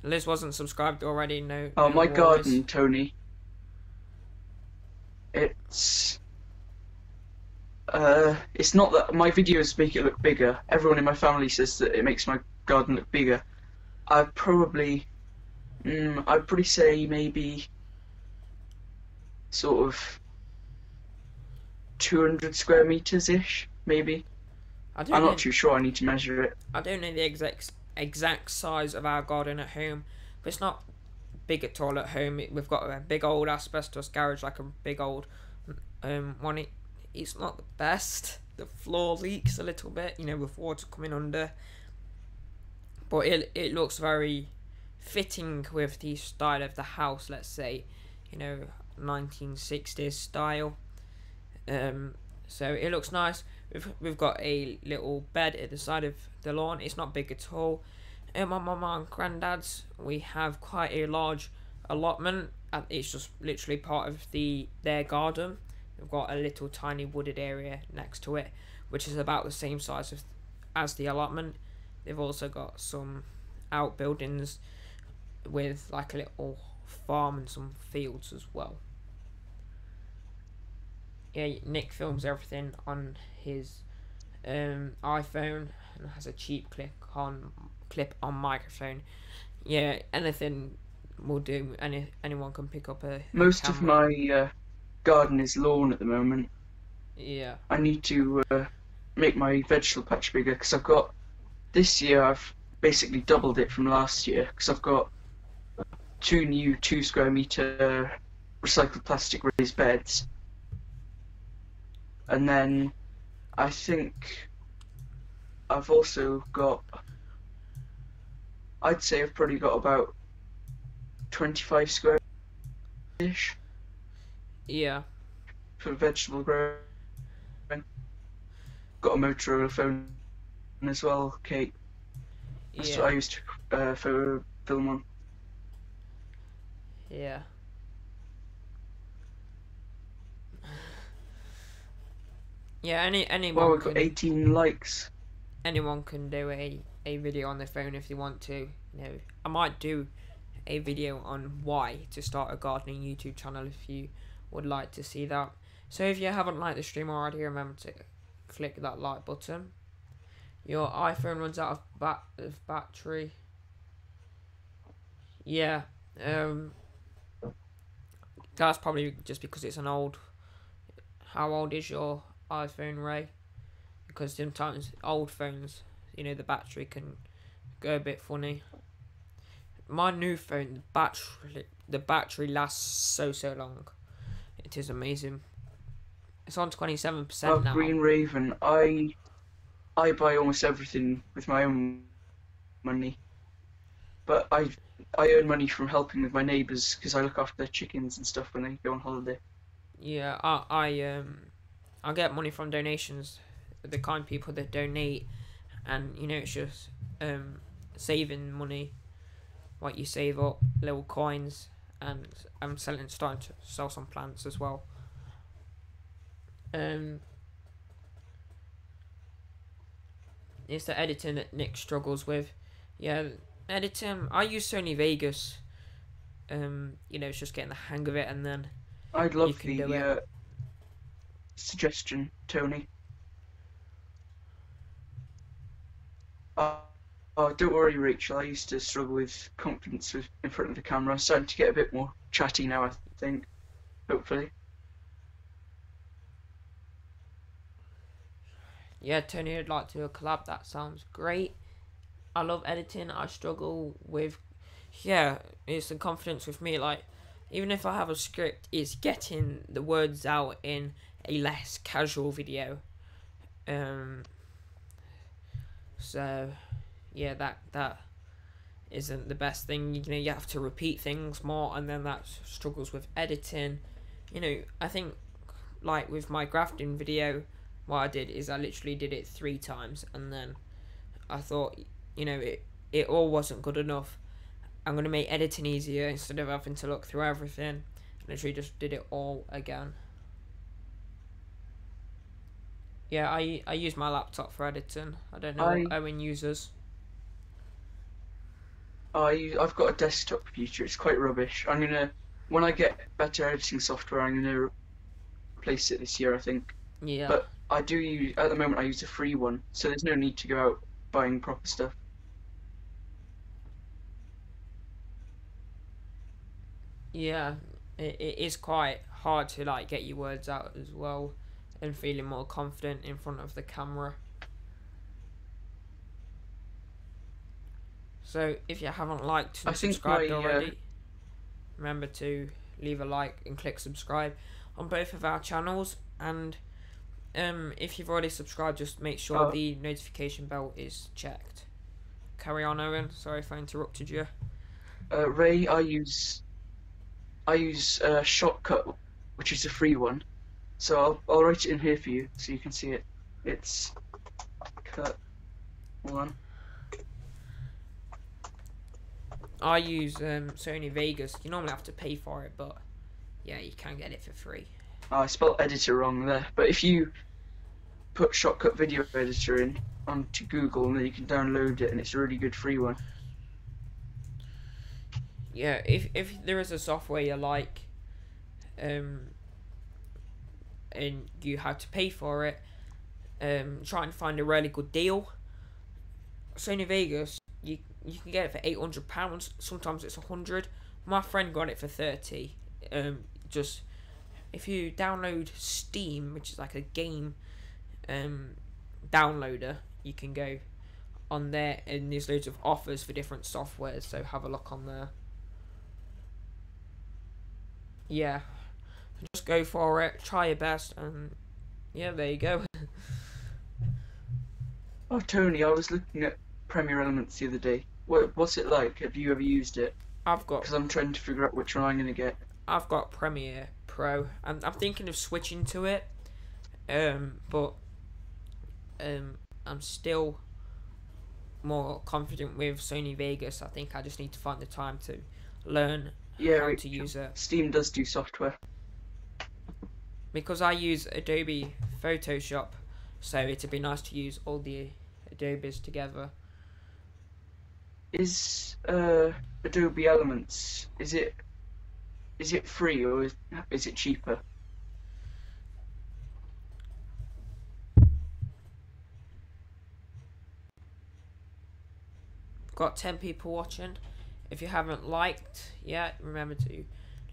Liz wasn't subscribed already. No. Oh, no my worries. garden, Tony. It's not that my videos make it look bigger. Everyone in my family says that it makes my garden look bigger. I'd probably say maybe sort of 200 square meters ish, maybe. I'm not too sure. I need to measure it. I don't know the exact size of our garden at home, but it's not big at all at home. We've got a big old asbestos garage, like a big old one. It's not the best. The floor leaks a little bit, you know, with water coming under, but it looks very fitting with the style of the house, let's say, you know, 1960s style. So it looks nice. We've got a little bed at the side of the lawn. It's not big at all. My mum and granddad's, we have quite a large allotment. It's just literally part of their garden. We've got a little tiny wooded area next to it, which is about the same size as the allotment. They've also got some outbuildings with like a little farm and some fields as well. Yeah, Nick films everything on his iPhone and has a cheap clip-on microphone. Yeah, anything will do. Anyone can pick up a Most camera. of my garden is lawn at the moment. Yeah. I need to make my vegetable patch bigger because I've got this year. I've basically doubled it from last year because I've got two new 2 square meter recycled plastic raised beds, and then I think I've also got. I'd say I've probably got about 25 square-ish Yeah. for vegetable growing. Got a Motorola phone as well, Kate. That's what I Yeah. used to for film on. Yeah. Yeah, Well, anyone we've got can 18 likes. do a video on their phone if they want to. You know, I might do a video on why to start a gardening YouTube channel if you would like to see that. So if you haven't liked the stream already, remember to click that like button. Your iPhone runs out of battery. Yeah, that's probably just because it's an old. How old is your iPhone, Ray? Because sometimes old phones, you know, the battery can go a bit funny. My new phone, the battery lasts so long. It is amazing. It's on 27% now. Green Raven, I buy almost everything with my own money, but I earn money from helping with my neighbours because I look after their chickens and stuff when they go on holiday. Yeah, I get money from donations, the kind people that donate, and you know it's just saving money, what you save up, little coins, and I'm starting to sell some plants as well. It's the editing that Nick struggles with. Yeah, editing. I use Sony Vegas. You know, it's just getting the hang of it, and then I'd love you can do the it. suggestion, Tony. Don't worry, Rachel. I used to struggle with confidence in front of the camera. I'm starting to get a bit more chatty now, I think. Hopefully. Yeah, Tony, I'd like to collab. That sounds great. I love editing. I struggle with, yeah, it's the confidence with me. Like, even if I have a script, it's getting the words out in a less casual video. So, yeah, that isn't the best thing. You know, you have to repeat things more, and then that struggles with editing. You know, I think, like with my grafting video, what I did is I literally did it 3 times, and then I thought, you know, it all wasn't good enough. I'm going to make editing easier instead of having to look through everything. Literally just did it all again. Yeah, I use my laptop for editing. I don't know what Owen uses. I've got a desktop computer. It's quite rubbish. When I get better editing software, I'm gonna replace it this year, I think. Yeah. But at the moment I use a free one, so there's no need to go out buying proper stuff. Yeah, it is quite hard to like get your words out as well, and feeling more confident in front of the camera. So if you haven't liked and subscribed already, remember to leave a like and click subscribe on both of our channels. And if you've already subscribed, just make sure the notification bell is checked. Carry on, Owen. Sorry if I interrupted you. Ray, I use Shortcut, which is a free one. So I'll write it in here for you so you can see it. It's cut. Hold on. I use Sony Vegas. You normally have to pay for it, but yeah, you can get it for free. I spelled editor wrong there, but if you put Shortcut Video Editor in onto Google, and then you can download it, and it's a really good free one. Yeah, if there is a software you like, and you have to pay for it, try and find a really good deal. Sony Vegas, you can get it for £800. Sometimes it's £100. My friend got it for £30. Just if you download Steam, which is like a game downloader, you can go on there, and there's loads of offers for different softwares. So have a look on there. yeah, just go for it, try your best, and yeah, there you go. Oh, Tony, I was looking at Premiere Elements the other day. What's it like? Have you ever used it? I've got Because I'm trying to figure out which one I'm going to get. Premiere Pro. I'm thinking of switching to it, but I'm still more confident with Sony Vegas. I think I just need to find the time to learn how to use it. Steam does do software. Because I use Adobe Photoshop, so it'd be nice to use all the Adobes together. Is Adobe Elements, is it free or is it cheaper? Got 10 people watching. If you haven't liked yet, remember to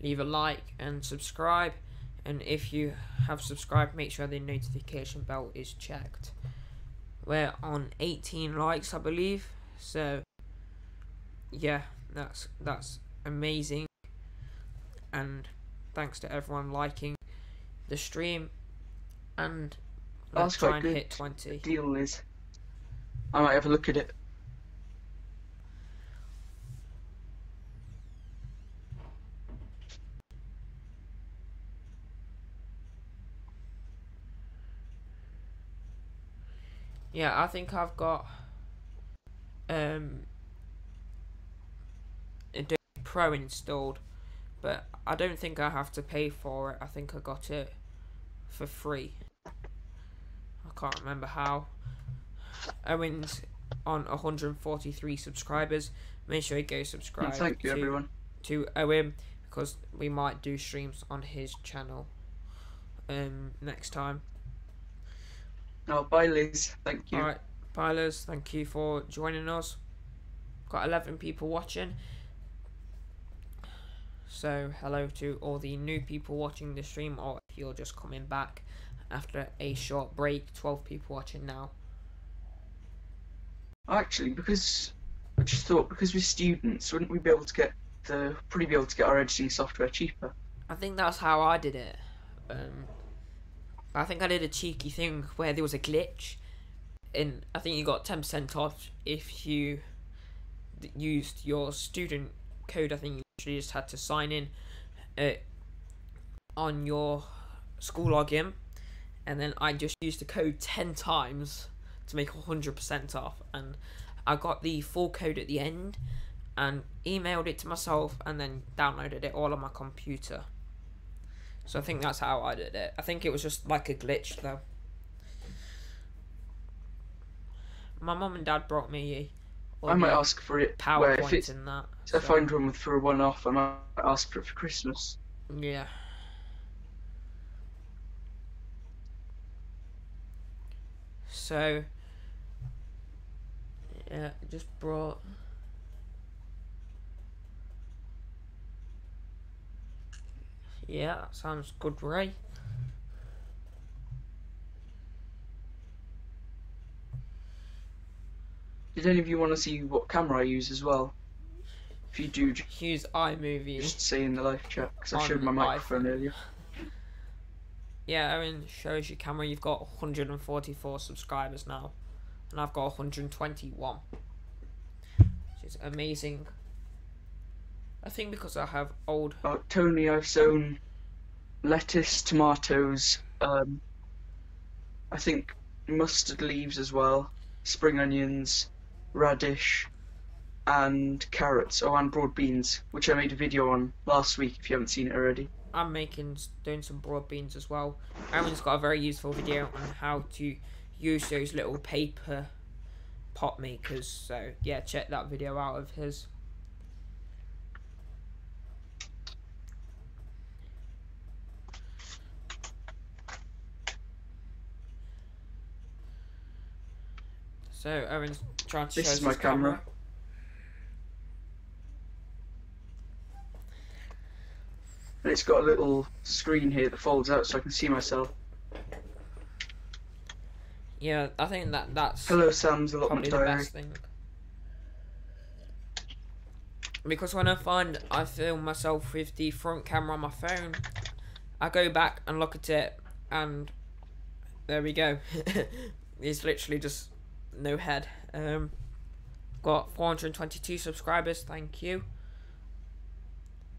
leave a like and subscribe. And if you have subscribed, make sure the notification bell is checked. We're on 18 likes, I believe. So yeah, that's amazing. And thanks to everyone liking the stream. And let's try and hit 20. Deal is. I might have a look at it. Yeah, I think I've got Adobe Pro installed, but I don't think I have to pay for it. I think I got it for free. I can't remember how. Owen's on 143 subscribers. Make sure you go subscribe. Thank you, everyone. To Owen, because we might do streams on his channel next time. Oh, bye, Liz. Thank you. Alright, bye, Liz. Thank you for joining us. Got 11 people watching. So, hello to all the new people watching the stream, or if you're just coming back after a short break. 12 people watching now. Actually, because I just thought, because we're students, wouldn't we be able to get probably be able to get our editing software cheaper? I think that's how I did it. I think I did a cheeky thing where there was a glitch, and I think you got 10% off if you used your student code. I think you literally just had to sign in on your school login, and then I just used the code 10 times to make 100% off, and I got the full code at the end and emailed it to myself and then downloaded it all on my computer. So I think that's how I did it. I think it was just like a glitch though. My mum and dad brought me I might ask for it. PowerPoint and that. So I find one for a one-off, I might ask for it for Christmas. Yeah. So yeah, just brought. Yeah, that sounds good, Ray. Did any of you want to see what camera I use as well? If you do, Use iMovie. just say in the live chat, because I showed my microphone earlier. Yeah, Owen shows your camera. You've got 144 subscribers now, and I've got 121, which is amazing. I think because I have old. Tony, I've sown lettuce, tomatoes, I think mustard leaves as well, spring onions, radish, and carrots. Oh, and broad beans, which I made a video on last week if you haven't seen it already. I'm doing some broad beans as well. Aaron's got a very useful video on how to use those little paper pot makers. So yeah, check that video out of his. So Aaron's trying to show us his This is my camera. And it's got a little screen here that folds out so I can see myself. Yeah, I think that's Hello, Sam's allotment probably the diary. best thing. because when I find I film myself with the front camera on my phone, I go back and look at it, and there we go. It's literally just no head. Got 422 subscribers. Thank you.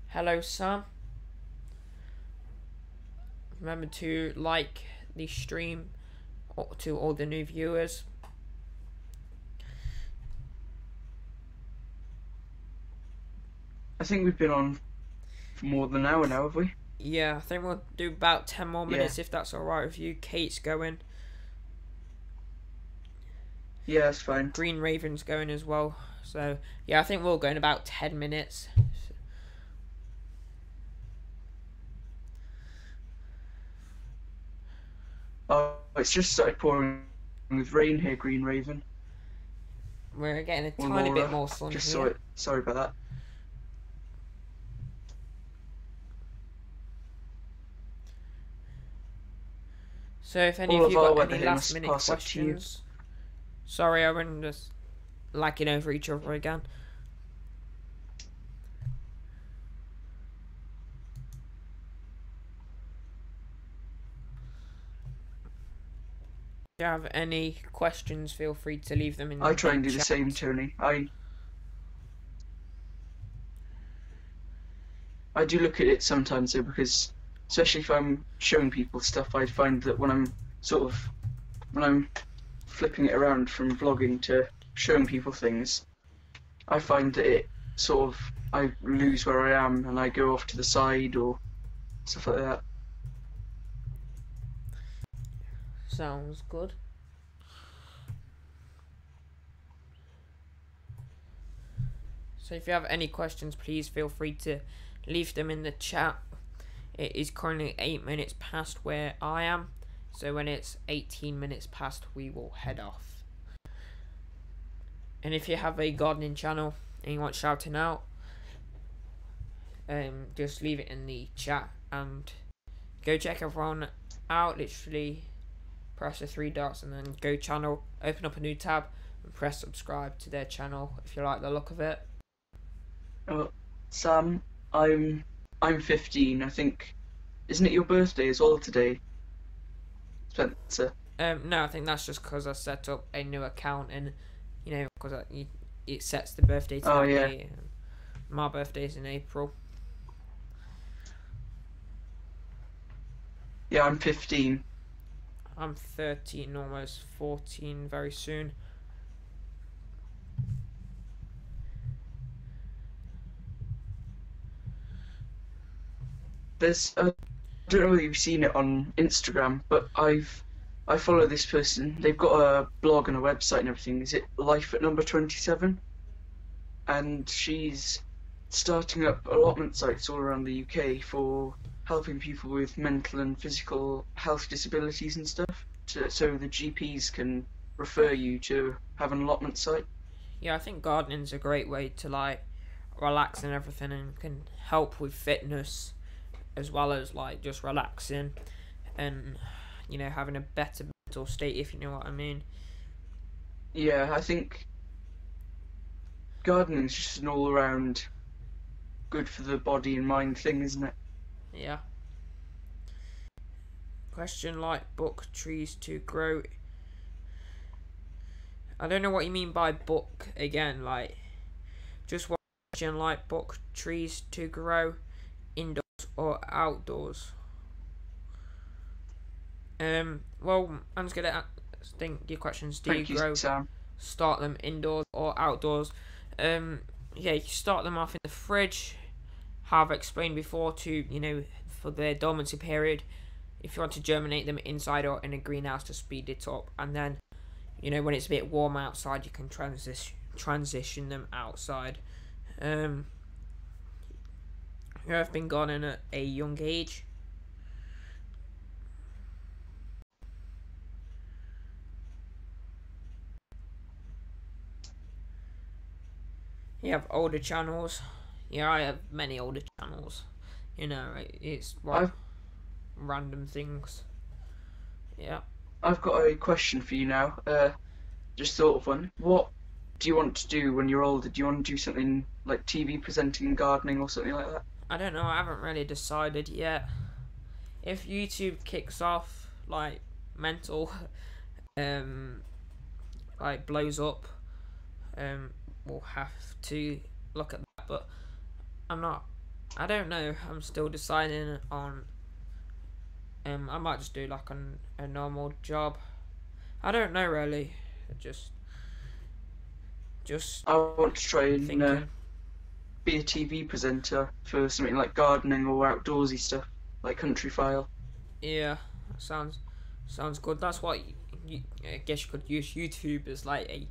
Hello, Sam. Remember to like the stream to all the new viewers. I think we've been on for more than an hour now, have we? Yeah, I think we'll do about 10 more minutes if that's alright with you. Kate's going. Yeah, that's fine. Green Raven's going as well. So, yeah, I think we'll go in about 10 minutes. Oh, it's just started pouring with rain here, Green Raven. We're getting a tiny bit more sun just here. saw it. Sorry about that. So if any of you got any last minute questions, sorry, Owen, just lacking over each other again. If you have any questions, feel free to leave them in the chat. I try and do the same, Tony. I do look at it sometimes though, because especially if I'm showing people stuff, I find that when I'm flipping it around from vlogging to showing people things, I find that it sort of, I lose where I am and I go off to the side or stuff like that. Sounds good. So if you have any questions, please feel free to leave them in the chat. It is currently 8 minutes past where I am, so when it's 18 minutes past, we will head off. And if you have a gardening channel and you want shouting out, just leave it in the chat and go check everyone out. Literally press the 3 dots and then go channel, open up a new tab and press subscribe to their channel if you like the look of it. Sam, I'm 15, I think. Isn't it your birthday as well today, Spencer? No, I think that's just because I set up a new account and, you know, because it sets the birthday to that day. My birthday's in April. Yeah, I'm 15. I'm 13, almost 14 very soon. There's I don't know whether you've seen it on Instagram, but I follow this person. They've got a blog and a website and everything. Is it Life at Number 27? And she's starting up allotment sites all around the UK for helping people with mental and physical health disabilities and stuff, so the GPs can refer you to have an allotment site. Yeah, I think gardening's a great way to like relax and everything, and can help with fitness as well as like just relaxing and, you know, having a better mental state, if you know what I mean. Yeah, I think gardening's just an all-around good for the body and mind thing, isn't it? Yeah. Question: like book trees to grow. I don't know what you mean by book again. Like, just one question: like book trees to grow indoors or outdoors. Well, I'm just gonna think your questions. Do Thank you grow? Sam. Start them indoors or outdoors? Yeah, you start them off in the fridge. How I've explained before, to, you know, for their dormancy period. If you want to germinate them inside or in a greenhouse to speed it up, and then, you know, when it's a bit warm outside, you can transition them outside. You have been gardening at a young age. You have older channels. Yeah, I have many older channels. You know, it's like random things. Yeah. I've got a question for you now. Just thought of one. What do you want to do when you're older? Do you want to do something like TV presenting and gardening or something like that? I don't know. I haven't really decided yet. If YouTube kicks off like mental, like blows up, we'll have to look at that. But I'm not. I don't know. I'm still deciding on. I might just do like a normal job. I don't know really. Just I want to try and thinking. be a TV presenter for something like gardening or outdoorsy stuff, like Country File. Yeah, sounds good. That's why I guess you could use YouTube as like a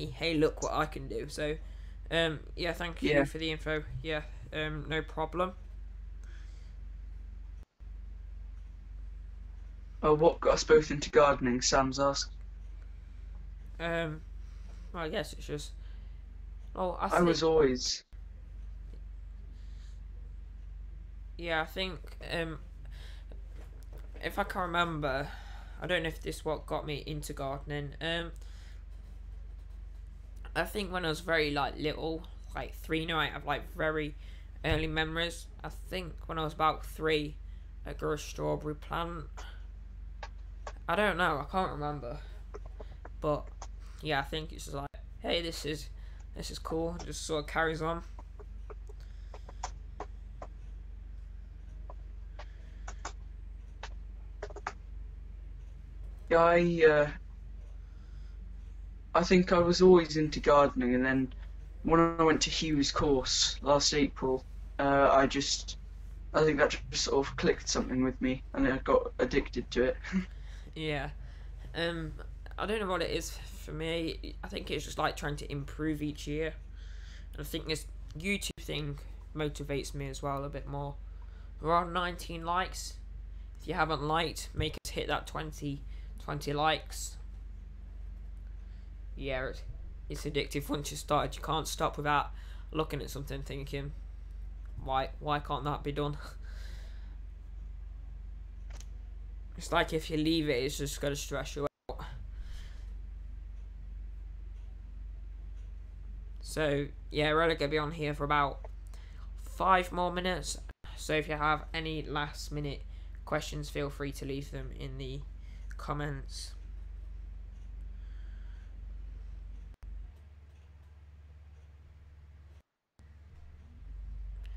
hey look what I can do. So, yeah, thank you for the info. Yeah, no problem. Oh, what got us both into gardening? Sam's asked. Well, I guess it's just. Oh, I was always. Yeah, I think if I can remember, I don't know if this is what got me into gardening. I think when I was very like little, like 3, no, I have like very early memories. I think when I was about 3, I grew a strawberry plant. I don't know, I can't remember. But yeah, I think it's just like, hey, this is cool. It just sort of carries on. Yeah, I think I was always into gardening, and then when I went to Hugh's course last April, I think that just sort of clicked something with me, and I got addicted to it. Yeah. I don't know what it is for me. I think it's just like trying to improve each year. And I think this YouTube thing motivates me as well a bit more. We're on 19 likes. If you haven't liked, make us hit that 20 likes. Yeah, it's addictive once you started. You can't stop without looking at something thinking, why can't that be done? It's like if you leave it, it's just going to stress you out. So yeah, we're only going to be on here for about 5 more minutes. So if you have any last minute questions, feel free to leave them in the comments.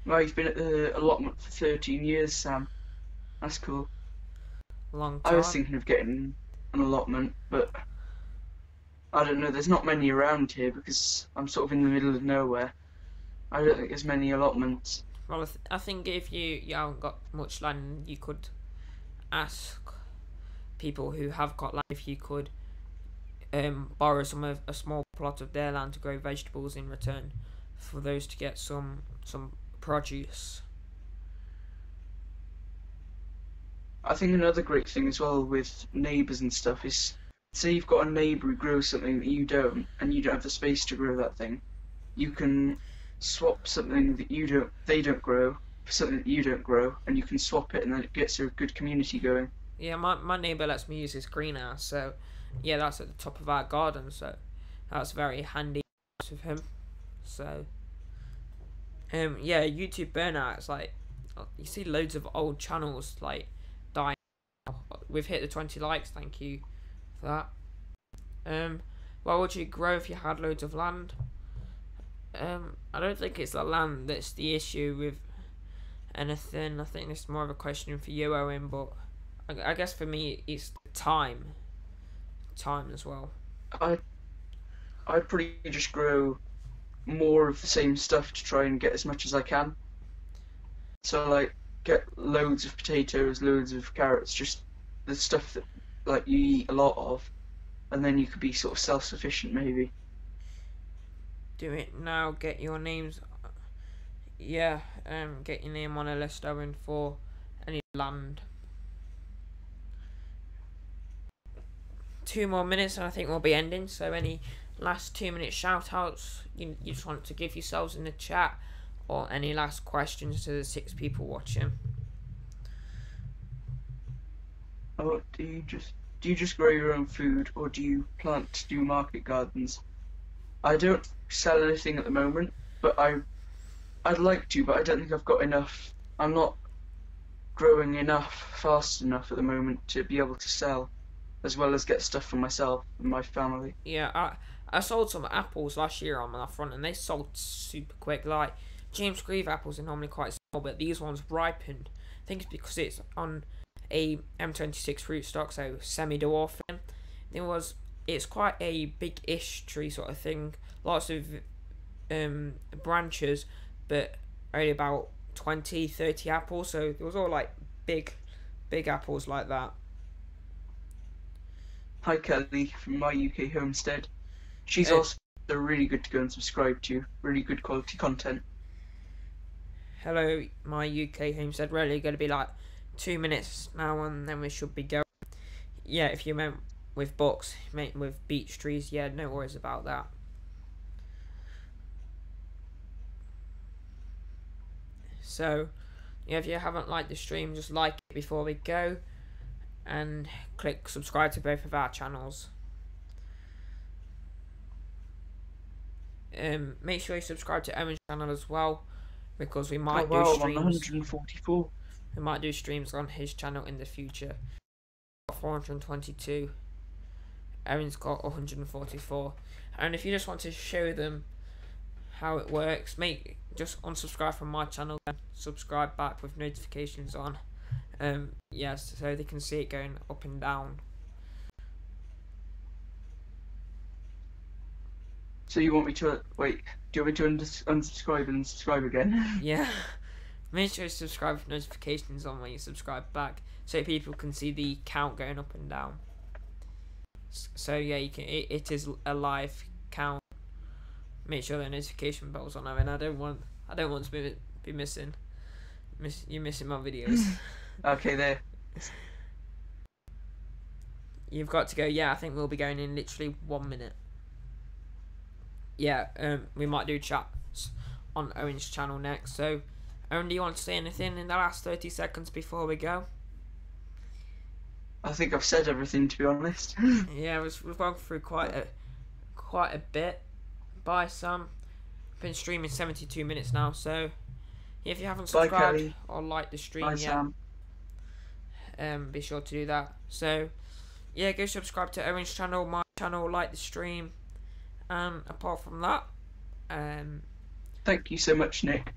Well, you've been at the allotment for 13 years, Sam. That's cool. Long time. I was thinking of getting an allotment, but I don't know. There's not many around here because I'm sort of in the middle of nowhere. I don't think there's many allotments. Well, I think if you haven't got much land, you could ask people who have got land if you could borrow a small plot of their land to grow vegetables in return for those to get some produce. I think another great thing as well with neighbours and stuff is, say you've got a neighbour who grows something that you don't, and you don't have the space to grow that thing, you can swap something that they don't grow for something that you don't grow, and you can swap it, and then it gets a good community going. Yeah, my neighbour lets me use his greenhouse, so yeah, that's at the top of our garden, so that's very handy of him. So yeah, YouTube burnout, it's like you see loads of old channels like dying. We've hit the 20 likes, thank you for that. What would you grow if you had loads of land? I don't think it's the land that's the issue with anything. I think it's more of a question for you, Owen, but I guess for me it's time as well. I'd probably just grow more of the same stuff to try and get as much as I can. So like get loads of potatoes, loads of carrots, just the stuff that like you eat a lot of, and then you could be sort of self-sufficient maybe. Do it now. Get your names. Yeah, get your name on a list, Owen, for any land. 2 more minutes and I think we'll be ending. So any last 2-minute shout outs you just want to give yourselves in the chat, or any last questions to the 6 people watching? Oh, do you just grow your own food, or do you plant to do market gardens? I don't sell anything at the moment, but I I'd like to, but I don't think I've got enough. I'm not growing enough fast enough at the moment to be able to sell, as well as get stuff for myself and my family. Yeah, I sold some apples last year on my front, and they sold super quick. Like James Grieve apples are normally quite small, but these ones ripened. I think it's because it's on a M26 fruit stock, so semi-dwarfing. It's quite a big-ish tree sort of thing. Lots of branches, but only about 20, 30 apples. So it was all like big apples like that. Hi Kelly from my UK homestead. She's Uh, also really good to go and subscribe to. Really good quality content. Hello, my UK homestead. Really going to be like 2 minutes now, and then we should be going. Yeah, if you meant with books, meant with beech trees, yeah, no worries about that. So, yeah, if you haven't liked the stream, just like it before we go, and click subscribe to both of our channels. Make sure you subscribe to Owen's channel as well, because we might do I'm streams. on 144. We might do streams on his channel in the future. 422. Owen's got 144. And if you just want to show them how it works, just unsubscribe from my channel and subscribe back with notifications on. Yes, so they can see it going up and down. So you want me to wait? Do you want me to unsubscribe and subscribe again? Yeah. Make sure you subscribe with notifications on when you subscribe back, so people can see the count going up and down. So yeah, you can. It is a live count. Make sure the notification bell's on, and I don't want to be missing. You're missing my videos. Okay, there. You've got to go. Yeah, I think we'll be going in literally 1 minute. Yeah, we might do chats on Owen's channel next. So, Owen, do you want to say anything in the last 30 seconds before we go? I think I've said everything, to be honest. Yeah, we've gone through quite a bit. Bye, Sam. Been streaming 72 minutes now, so if you haven't subscribed or liked the stream Bye, yet, Sam. be sure to do that. So, yeah, go subscribe to Owen's channel, my channel, like the stream, and apart from that, Thank you so much, Nick.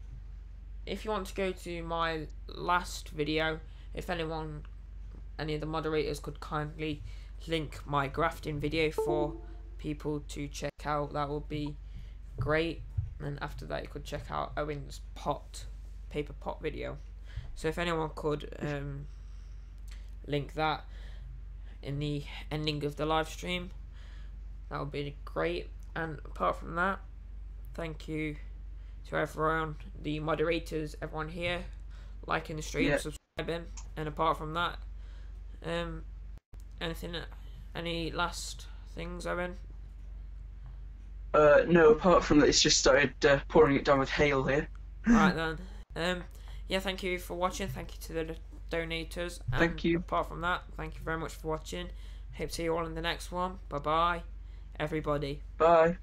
if you want to go to my last video, if any of the moderators could kindly link my grafting video for people to check out, that would be great. And after that, you could check out Owen's paper pot video. So if anyone could link that in the ending of the live stream, that would be great. And apart from that, thank you to everyone, the moderators, everyone here, liking the stream, subscribing. And apart from that, any last things, Owen? No, apart from that, it's just started pouring it down with hail here. Right then. Yeah, thank you for watching. Thank you to the donators. And thank you. Apart from that, thank you very much for watching. Hope to see you all in the next one. Bye bye, everybody. Bye.